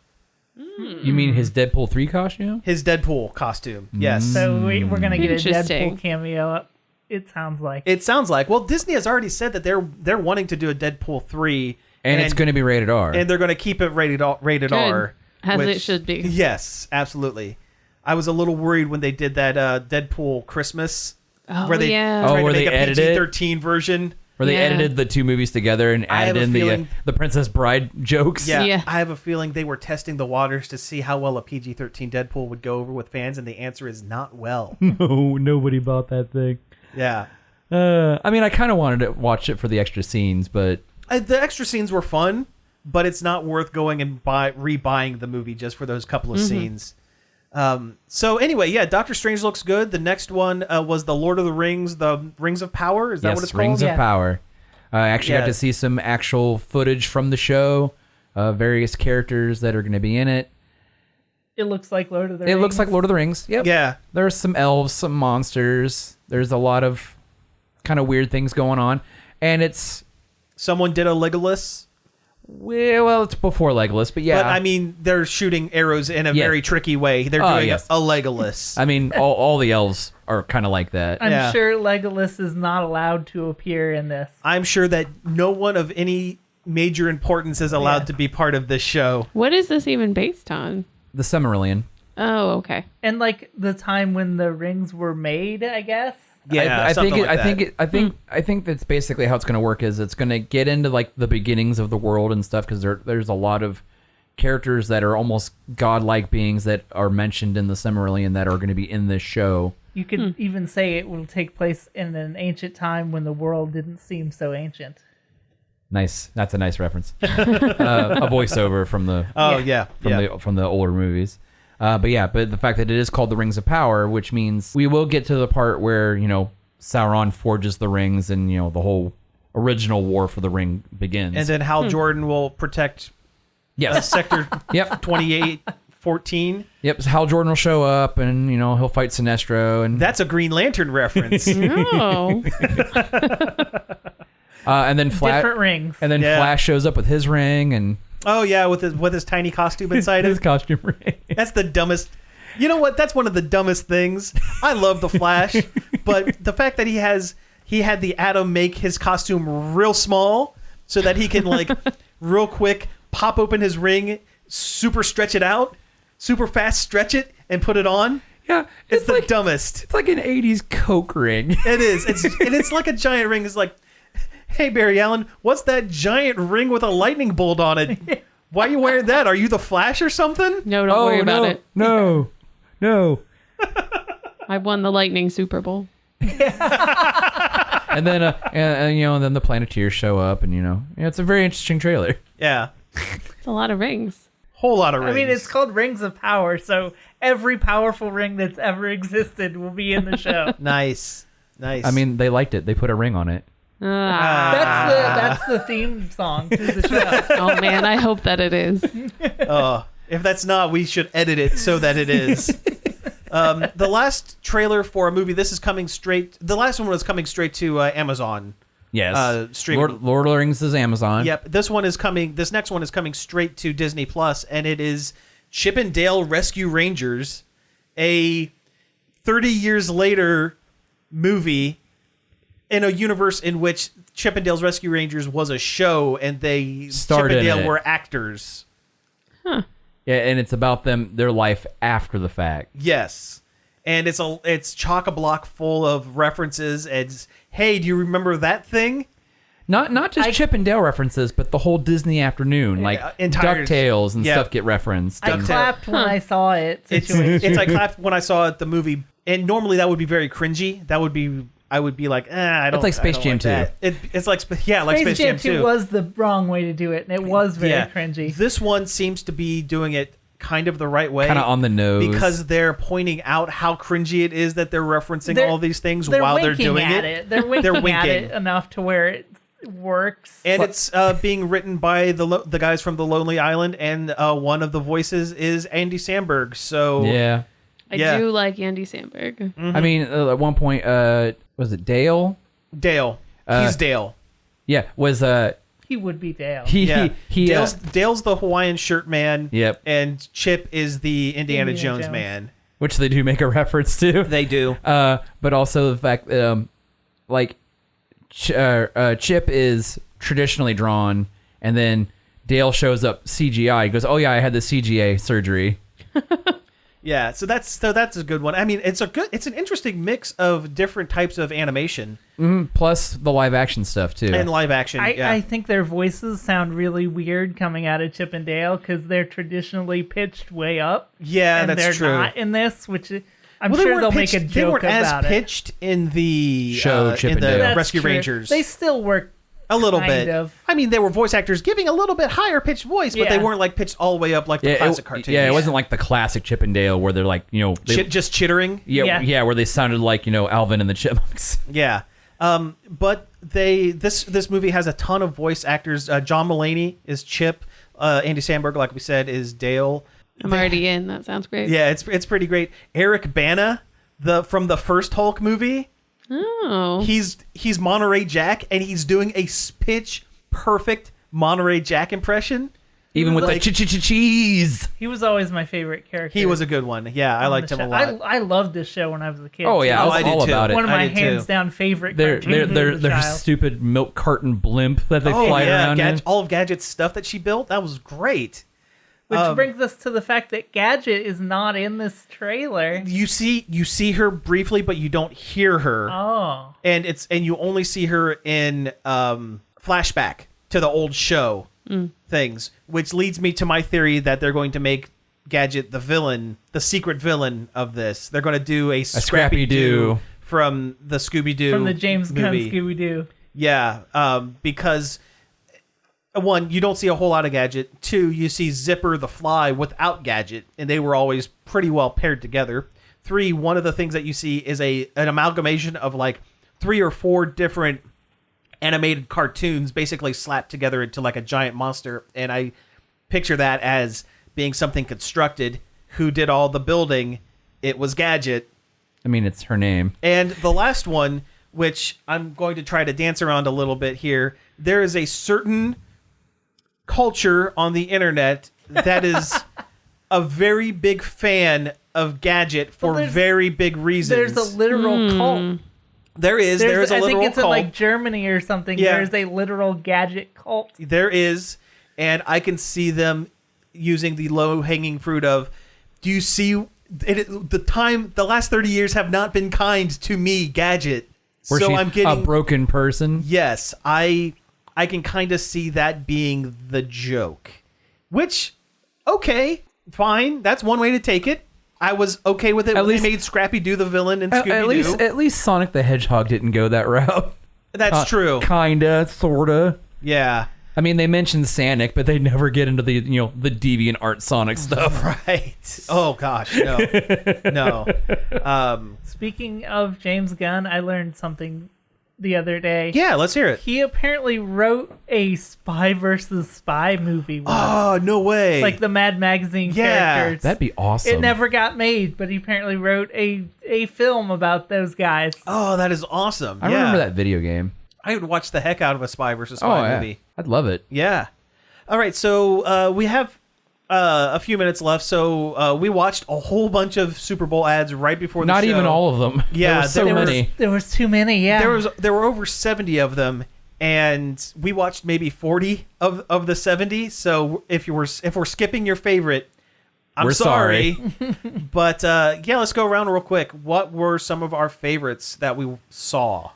You mean his Deadpool 3 costume? His Deadpool costume. Yes. So we're going to get a Interesting. Deadpool cameo, it sounds like. It sounds like. Well, Disney has already said that they're wanting to do a Deadpool 3. And it's going to be rated R. And they're going to keep it rated R. As it should be. Yes, absolutely. I was a little worried when they did that Deadpool Christmas. Oh, where they yeah. tried where to make they a edited it? PG-13 version. Where they Yeah. edited the two movies together and I have added a in feeling- the Princess Bride jokes. Yeah, Yeah. I have a feeling they were testing the waters to see how well a PG-13 Deadpool would go over with fans, and the answer is not well. No, nobody bought that thing. Yeah. I mean, I kind of wanted to watch it for the extra scenes, but The extra scenes were fun, but it's not worth going and rebuying the movie just for those couple of scenes. So anyway, yeah, Doctor Strange looks good. The next one was the Lord of the Rings, the Rings of Power. Is that what it's Rings called? of Power. I actually got Yeah. to see some actual footage from the show, various characters that are going to be in it. It looks like Lord of the Rings. It looks like Lord of the Rings. Yep. Yeah. There's some elves, some monsters. There's a lot of kind of weird things going on. And it's, Someone did a Legolas, well, it's before Legolas, but yeah. but I mean, they're shooting arrows in a Yes. very tricky way. They're doing yes. a Legolas. I mean, all the elves are kind of like that. I'm Yeah. sure Legolas is not allowed to appear in this. I'm sure that no one of any major importance is allowed Yeah. to be part of this show. What is this even based on? The Silmarillion. Oh, okay. And like the time when the rings were made, I guess. Yeah, I something think like that. I think that's basically how it's going to work. Is it's going to get into like the beginnings of the world and stuff because there's a lot of characters that are almost godlike beings that are mentioned in the Silmarillion that are going to be in this show. You could even say it will take place in an ancient time when the world didn't seem so ancient. Nice, that's a nice reference. A voiceover from the Oh yeah, from the older movies. But the fact that it is called the Rings of Power, which means we will get to the part where Sauron forges the rings and the whole original war for the ring begins. And then Hal Jordan will protect yes, Sector yep, 2814. yep. So Hal Jordan will show up and he'll fight Sinestro and That's a Green Lantern reference. Oh. and then Different rings. and then Yeah. Flash shows up with his ring and Oh yeah, with his tiny costume inside his it. costume ring. That's the dumbest. You know what? That's one of the dumbest things. I love the Flash, but the fact that he had the Atom make his costume real small so that he can like real quick pop open his ring, super stretch it out, super fast stretch it and put it on. Yeah, It's the dumbest. It's like an '80s Coke ring. It is. It's like a giant ring. It's like, hey Barry Allen, what's that giant ring with a lightning bolt on it? Why are you wearing that? Are you the Flash or something? No, don't worry about it. No. I won the Lightning Super Bowl. And then and then the Planeteers show up and it's a very interesting trailer. Yeah, It's a lot of rings. whole lot of rings. I mean, it's called Rings of Power, so every powerful ring that's ever existed will be in the show. nice. I mean, they liked it. They put a ring on it. That's the theme song to the show. Oh man, I hope that it is. If that's not, we should edit it so that it is. The last trailer for a movie, this is coming straight. The last one was coming straight to Amazon. Yes. Streaming. Lord of the Rings is Amazon. Yep. This next one is coming straight to Disney Plus, and it is Chip and Dale Rescue Rangers, a 30 years later movie in a universe in which Chip and Dale's Rescue Rangers was a show and Started Chip and Dale in it. were actors. Yeah, and it's about their life after the fact. Yes. And it's chock-a-block full of references. And hey, do you remember that thing? Not just Chip and Dale references, but the whole Disney afternoon, like entire- DuckTales and yeah. stuff get referenced. I And- clapped when I saw it. It's I clapped when I saw the movie, and normally that would be very cringy. That would be I would be like, I don't. It's like Space I don't Jam like 2. that. It's like like Space Jam 2 was the wrong way to do it, and it was very cringy. This one seems to be doing it kind of the right way, kind of on the nose, because they're pointing out how cringy it is that they're referencing all these things they're while they're winking doing at it. They're winking at winking. it enough to where it works. And it's being written by the guys from The Lonely Island, and one of the voices is Andy Samberg. So yeah. I Yeah. do like Andy Samberg. I mean, at one point, was it Dale? Dale, he's Dale. Yeah, was he would be Dale. he Dale's the Hawaiian shirt man. Yep. And Chip is the Indiana Indiana Jones Jones. man. which they do make a reference to. They do. But also the fact, like, Chip is traditionally drawn, and then Dale shows up CGI. He goes, "Oh yeah, I had the CGA surgery." Yeah, so that's a good one. I mean, it's an interesting mix of different types of animation Plus the live action stuff too. and live action. I think their voices sound really weird coming out of Chip and Dale because they're traditionally pitched way up. Yeah, and that's they're true. not in this, which I'm Well, sure weren't they'll make a pitched- They joke weren't as about it. pitched in the Show Chip in and the Dale. That's Rescue true. Rangers. They still work a little kind bit. of. I mean, they were voice actors giving a little bit higher pitched voice, but they Yeah. weren't like pitched all the way up like the classic cartoons. Yeah, it wasn't like the classic Chip and Dale where they're like, they, Just chittering. Yeah. where they sounded like, Alvin and the Chipmunks. Yeah. But this movie has a ton of voice actors. John Mulaney is Chip. Andy Samberg, like we said, is Dale. I'm already in. That sounds great. Yeah, it's pretty great. Eric Bana, from the first Hulk movie, Oh. he's Monterey Jack, and he's doing a pitch perfect Monterey Jack impression. Even with Like- the cheese. He was always my favorite character. He was a good one. Yeah, I on liked the him a show. lot. I loved this show when I was a kid. Oh yeah, too. I was I did all too. about it. One of my I did too. hands down favorite Their cartoons as a their child. stupid milk carton blimp that they fly around in. all of Gadget's stuff that she built, that was great. Which brings us to the fact that Gadget is not in this trailer. You see her briefly, but you don't hear her. Oh. And you only see her in flashback to the old show things, which leads me to my theory that they're going to make Gadget the villain, the secret villain of this. They're going to do a Scrappy-Doo from the Scooby-Doo From the James Gunn movie. Scooby-Doo. Yeah, because one, you don't see a whole lot of Gadget. Two, you see Zipper the Fly without Gadget, and they were always pretty well paired together. Three, one of the things that you see is an amalgamation of like 3 or 4 different animated cartoons basically slapped together into like a giant monster, and I picture that as being something constructed. Who did all the building? It was Gadget. I mean, it's her name. And the last one, which I'm going to try to dance around a little bit here, there is a certain culture on the internet that is a very big fan of Gadget for there's- very big reasons. There's a literal cult. There is a I literal think it's cult. in like Germany or something. Yeah. There's a literal Gadget cult. There is, and I can see them using the low-hanging fruit of, do you see the last 30 years have not been kind to me, Gadget. Where so she's I'm getting a broken person. Yes, I can kind of see that being the joke. Which, okay, fine. That's one way to take it. I was okay with it when least- they made Scrappy-Doo the villain in Scooby-Doo. At least Sonic the Hedgehog didn't go that route. That's true. Kinda, sorta. Yeah. I mean, they mentioned Sonic, but they never get into the the deviant art Sonic stuff. Right. Oh, gosh, no. No. Speaking of James Gunn, I learned something the other day. Yeah, let's hear it. He apparently wrote a Spy versus Spy movie once. Oh, no way. Like the Mad Magazine Yeah, characters. That'd be awesome. It never got made, but he apparently wrote a film about those guys. Oh, that is awesome. I remember that video game. I would watch the heck out of a Spy versus Spy movie. I'd love it. Yeah. All right, so we have a few minutes left, so we watched a whole bunch of Super Bowl ads right before the show. Not even all of them. Yeah, there were so many. There was too many. Yeah, There were over 70 of them, and we watched maybe 40 of the 70. So if we're skipping your favorite, we're sorry. But yeah, let's go around real quick. What were some of our favorites that we saw?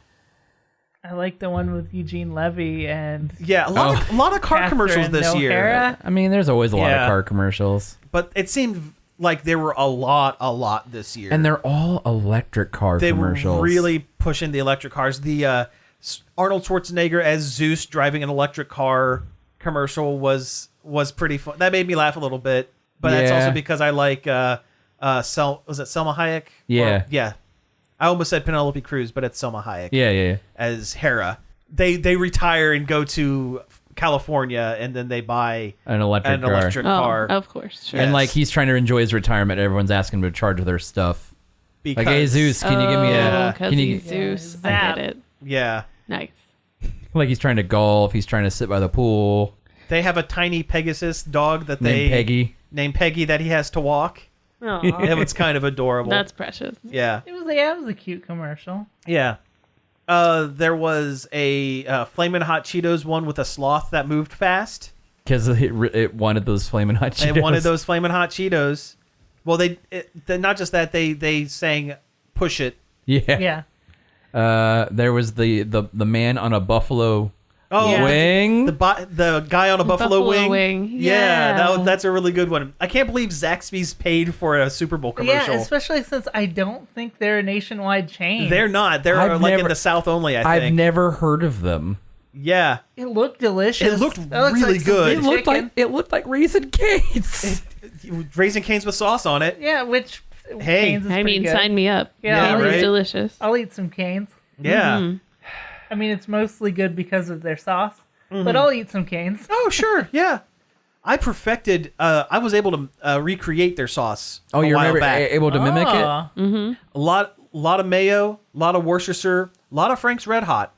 I like the one with Eugene Levy and Yeah, a lot of car commercials this year. O'Hara. I mean, there's always a lot Yeah. of car commercials. But it seemed like there were a lot this year. And they're all electric car they commercials. were really pushing the electric cars. The Arnold Schwarzenegger as Zeus driving an electric car commercial was pretty fun. That made me laugh a little bit. But that's Yeah. also because I like was it Selma Hayek? Yeah. Yeah. I almost said Penelope Cruz, but it's Selma Hayek Yeah. as Hera. They retire and go to California, and then they buy An electric car. electric Oh, car. of course. Sure. And Yes. like he's trying to enjoy his retirement. Everyone's asking him to charge their stuff. Because, Like, hey Zeus, can you give me a? because Can you? he's Zeus. I Zap. get it. Yeah. Nice. Like he's trying to golf. He's trying to sit by the pool. They have a tiny Pegasus dog that Named Peggy. named Peggy that he has to walk. Oh, It was kind of adorable. that's precious. Yeah. It was a cute commercial. Yeah. There was a Flamin' Hot Cheetos one with a sloth that moved fast. Because it wanted those flaming hot Cheetos. They wanted those Flamin' Hot Cheetos. Well, not just that, they sang "Push It." Yeah. Yeah. There was the man on a buffalo Oh, Yeah. wing. the guy on a buffalo wing. Yeah, Yeah. that's a really good one. I can't believe Zaxby's paid for a Super Bowl commercial. Yeah, especially since I don't think they're a nationwide chain. They're not. They're I've like in never- the South only. I I've think. never heard of them. Yeah. It looked delicious. It looked That looks really like some good. chicken. It looked like Raisin Canes. Raisin Canes with sauce on it. Yeah, which Hey. Cane's is I pretty mean, good. sign me up. Yeah, Cane's right? is delicious. I'll eat some Canes. Yeah. Mm-hmm. I mean, it's mostly good because of their sauce, Mm-hmm. but I'll eat some Canes. Oh, sure. Yeah. I perfected. I was able to recreate their sauce. Oh, a you're while never back. able to mimic it? Oh. A lot of mayo, a lot of Worcestershire, a lot of Frank's Red Hot,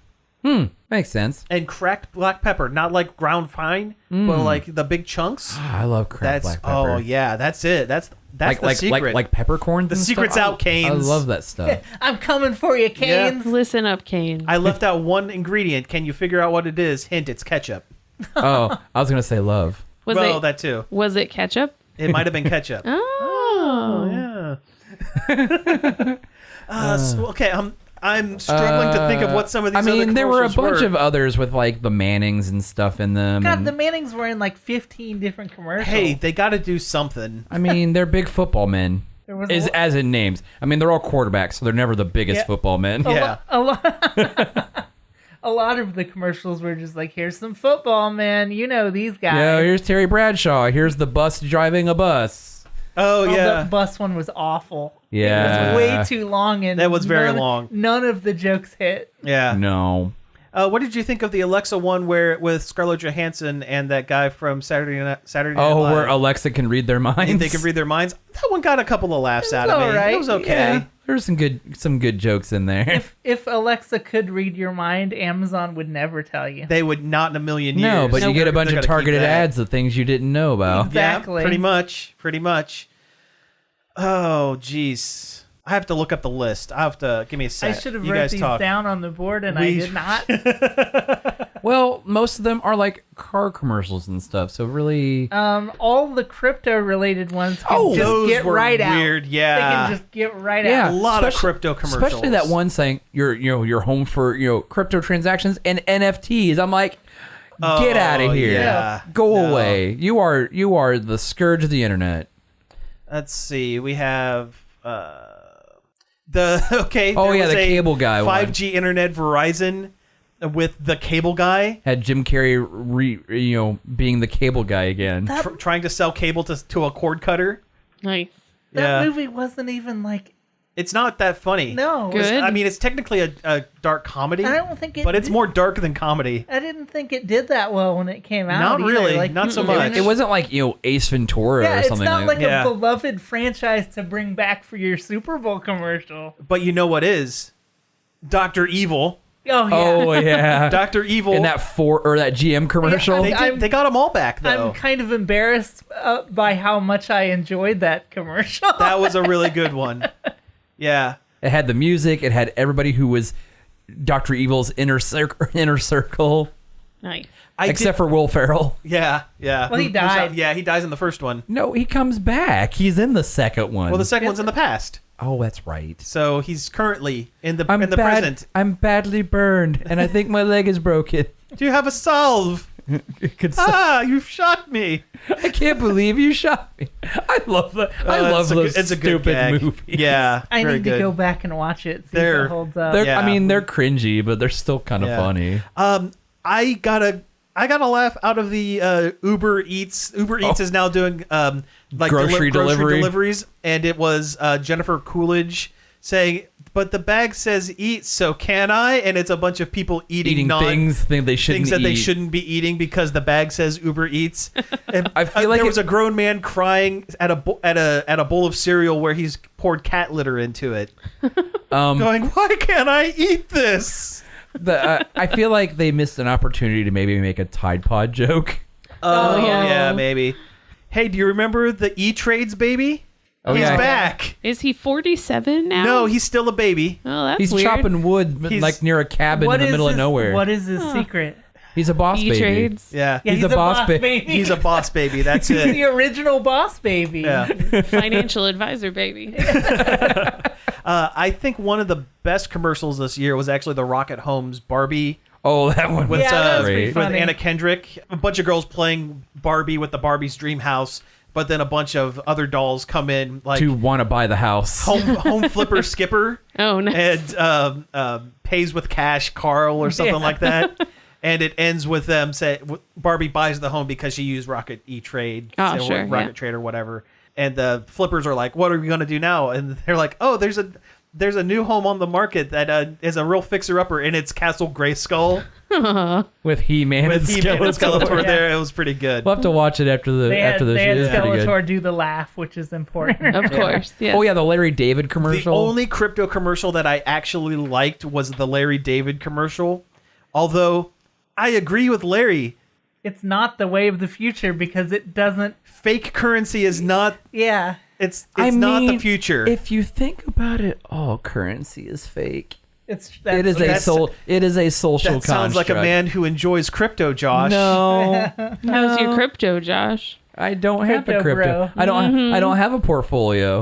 Makes sense. and cracked black pepper. Not like ground fine, but like the big chunks. I love cracked That's black pepper. oh yeah, that's it. That's the secret. like peppercorns. The and secret's stuff? out, Canes. I love that stuff. I'm coming for you, Canes. Listen up, Kane. I left out one ingredient. Can you figure out what it is? Hint: it's ketchup. Oh, I was gonna say love. Was well, it that too. was it ketchup? It might have been ketchup. Oh. Yeah. Okay. I'm struggling to think of what some of these. I mean, other there were a commercials bunch of others with like the Mannings and stuff in them. God, and- the Mannings were in like 15 different commercials. Hey, they got to do something. I mean, they're big football men. There was Is a, as in names. I mean, they're all quarterbacks, so they're never the biggest Yeah. football men. Yeah. a lot. A lot of the commercials were just like, "Here's some football, man. You know these guys." Yeah, here's Terry Bradshaw. Here's the bus driving a bus. Oh yeah. The bus one was awful. Yeah. It was way too long, and That was very long. None of the jokes hit. Yeah. No. What did you think of the Alexa one where with Scarlett Johansson and that guy from Saturday Night Oh, Live? where Alexa can read their minds. They can read their minds. That one got a couple of laughs out of me. alright. It was okay. Yeah, there's some good jokes in there. If Alexa could read your mind, Amazon would never tell you. They would not in a million years. No, but you get a bunch They're of gonna keep targeted that. ads of things you didn't know about. Exactly. Yeah, pretty much. Oh, jeez. I have to look up the list. I have to give me a I sec. should have You wrote guys these talk. down on the board, and I We- did not. Well, most of them are like car commercials and stuff. So really, All the crypto-related ones can just those get were right weird. out. Yeah. They can just get right yeah, out. A lot of especially- crypto commercials. Especially that one saying you're home for crypto transactions and NFTs. I'm like, get out of here. Yeah. Go No. away. You are the scourge of the internet. Let's see. We have the okay. Oh, there yeah, was the a cable guy one. 5G internet Verizon with the cable guy Had Jim Carrey being the cable guy again. trying to sell cable to a cord cutter. Nice. That Yeah, movie wasn't even like it's not that funny. no. Good. I mean, it's technically a dark comedy, I don't think it. but it's did- more dark than comedy. I didn't think it did that well when it came out. Not either. really. Like, Not so even much. if- It wasn't like Ace Ventura Yeah, or it's something not like Yeah. a beloved franchise to bring back for your Super Bowl commercial. But you know what is? Dr. Evil Oh, yeah. Oh yeah. Dr. Evil. In that that GM commercial. They got them all back, though. I'm kind of embarrassed by how much I enjoyed that commercial. That was a really good one. Yeah. It had the music. It had everybody who was Dr. Evil's inner circle. Nice. Except for Will Ferrell. Yeah. Well, he died. Yeah, he dies in the first one. No, he comes back. He's in the second one. Well, the second one's in the past. Oh, that's right. So he's currently in the present. I'm badly burned, and I think my leg is broken. Do you have a salve? You shot me. I can't believe you shot me. I love that. I love those it's a good stupid gag. movies. Yeah, I very need to good. go back and watch it. See if it holds up. They're, Yeah. I mean, they're cringy, but they're still kind of funny. I got a laugh out of the Uber Eats. Uber Eats is now doing like Grocery delivery. deliveries, and it was Jennifer Coolidge saying, "But the bag says eat, so can I?" And it's a bunch of people eating things that they shouldn't that they eat. shouldn't be eating because the bag says Uber Eats. And I feel like there was a grown man crying at a bowl of cereal where he's poured cat litter into it, going, "Why can't I eat this?" I feel like they missed an opportunity to maybe make a Tide Pod joke. Oh, yeah. yeah, maybe. Hey, do you remember the E-Trades baby? Oh, He's yeah. back. Is he 47 now? No, he's still a baby. Oh, that's He's weird. chopping wood like near a cabin in the middle of nowhere. What is his secret? He's a boss baby. E-trades. Yeah. Yeah, He's a boss baby. He's a boss baby. That's He's the it. original boss baby. Yeah. Financial advisor, baby. I think one of the best commercials this year was actually the Rocket Homes Barbie Oh, that one was with, that was pretty great. with funny. Anna Kendrick. A bunch of girls playing Barbie with the Barbie's dream house, but then a bunch of other dolls come in like To want to buy the house. home flipper skipper. Oh, nice. And pays with cash Carl or something like that. And it ends with them say Barbie buys the home because she used Rocket E-Trade, Oh, or sure, Rocket yeah. Trade or whatever. And the flippers are like, "What are we going to do now?" And they're like, "Oh, there's a new home on the market that is a real fixer-upper, and it's Castle Grayskull With He-Man with and He-Man and Skeletor. Skeletor Yeah. there. It was pretty good. We'll have to watch it after the They had show. It's pretty good. Skeletor do the laugh, which is important. Of course, yes. Oh yeah, the Larry David The commercial. only crypto commercial that I actually liked was the Larry David commercial. Although I agree with Larry, It's not the way of the future because it doesn't. fake currency is not. Yeah. It's I not the mean, future. If you think about it, all currency is fake. It It is a social that sounds like a construct. man who enjoys crypto, Josh. No, How's your crypto, Josh? I don't have a Crypto crypto. bro. I don't have a portfolio.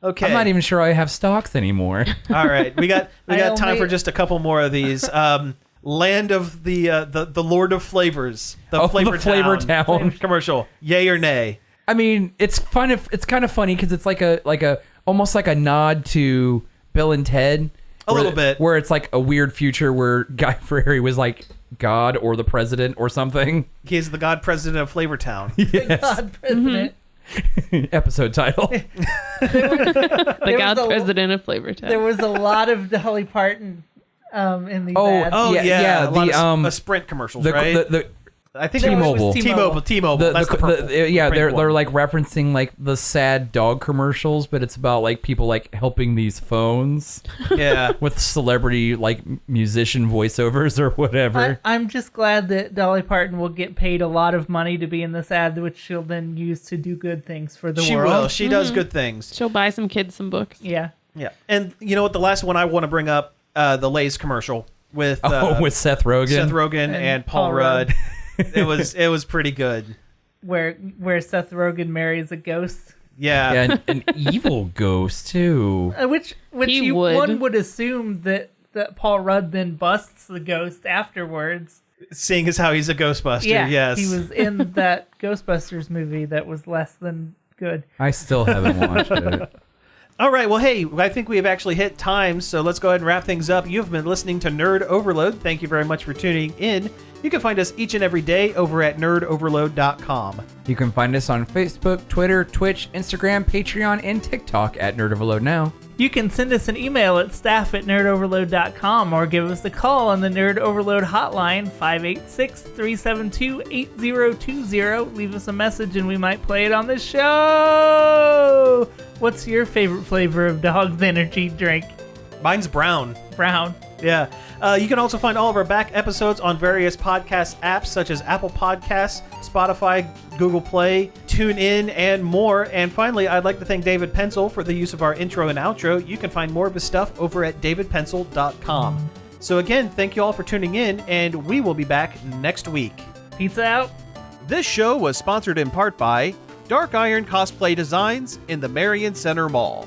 Okay. I'm not even sure I have stocks anymore. All right. We got I time only- for just a couple more of these. Land of the Lord of Flavors. The Oh, Flavor the Flavor Town. commercial. Yay or nay? I mean, it's fun. It's kind of funny because it's like a almost like a nod to Bill and Ted. A little bit. Where it's like a weird future where Guy Fieri was like God or the president or something. He's the god president of Flavortown. God, President. Episode title. The was God a- President of Flavortown. There was a lot of Dolly Parton in these Oh, ads. Oh Yeah, yeah, yeah, a lot the, of Sprint commercials, the, right? the I think T-Mobile. It was T-Mobile. T-Mobile. That's the purple. yeah, print they're one. like referencing like the sad dog commercials, but it's about like people like helping these phones Yeah. with celebrity like musician voiceovers or whatever. I'm just glad that Dolly Parton will get paid a lot of money to be in this ad, which she'll then use to do good things for the She world. will. She does good things. She'll buy some kids some books. Yeah. Yeah. And you know what? The last one I want to bring up, the Lay's commercial with With Seth Rogen. Seth Rogen and Paul Rudd. It was pretty good. Where Seth Rogen marries a ghost. Yeah. Yeah, an evil ghost too. Which He would. one would assume that Paul Rudd then busts the ghost afterwards. Seeing as how he's a Ghostbuster. Yeah, Yes. he was in that Ghostbusters movie that was less than good. I still haven't watched it. All right. Well, hey, I think we have actually hit time, so let's go ahead and wrap things up. You've been listening to Nerd Overload. Thank you very much for tuning in. You can find us each and every day over at nerdoverload.com. You can find us on Facebook, Twitter, Twitch, Instagram, Patreon, and TikTok at Nerd Overload Now. You can send us an email at staff@nerdoverload.com or give us a call on the Nerd Overload hotline, 586-372-8020. Leave us a message and we might play it on the show. What's your favorite flavor of Dog's energy drink? Mine's brown. Brown. Yeah. You can also find all of our back episodes on various podcast apps such as Apple Podcasts, Spotify, Google Play, TuneIn, and more. And finally, I'd like to thank David Pencil for the use of our intro and outro. You can find more of his stuff over at davidpencil.com. So again, thank you all for tuning in, and we will be back next week. Pizza out. This show was sponsored in part by Dark Iron Cosplay Designs in the Marion Center Mall.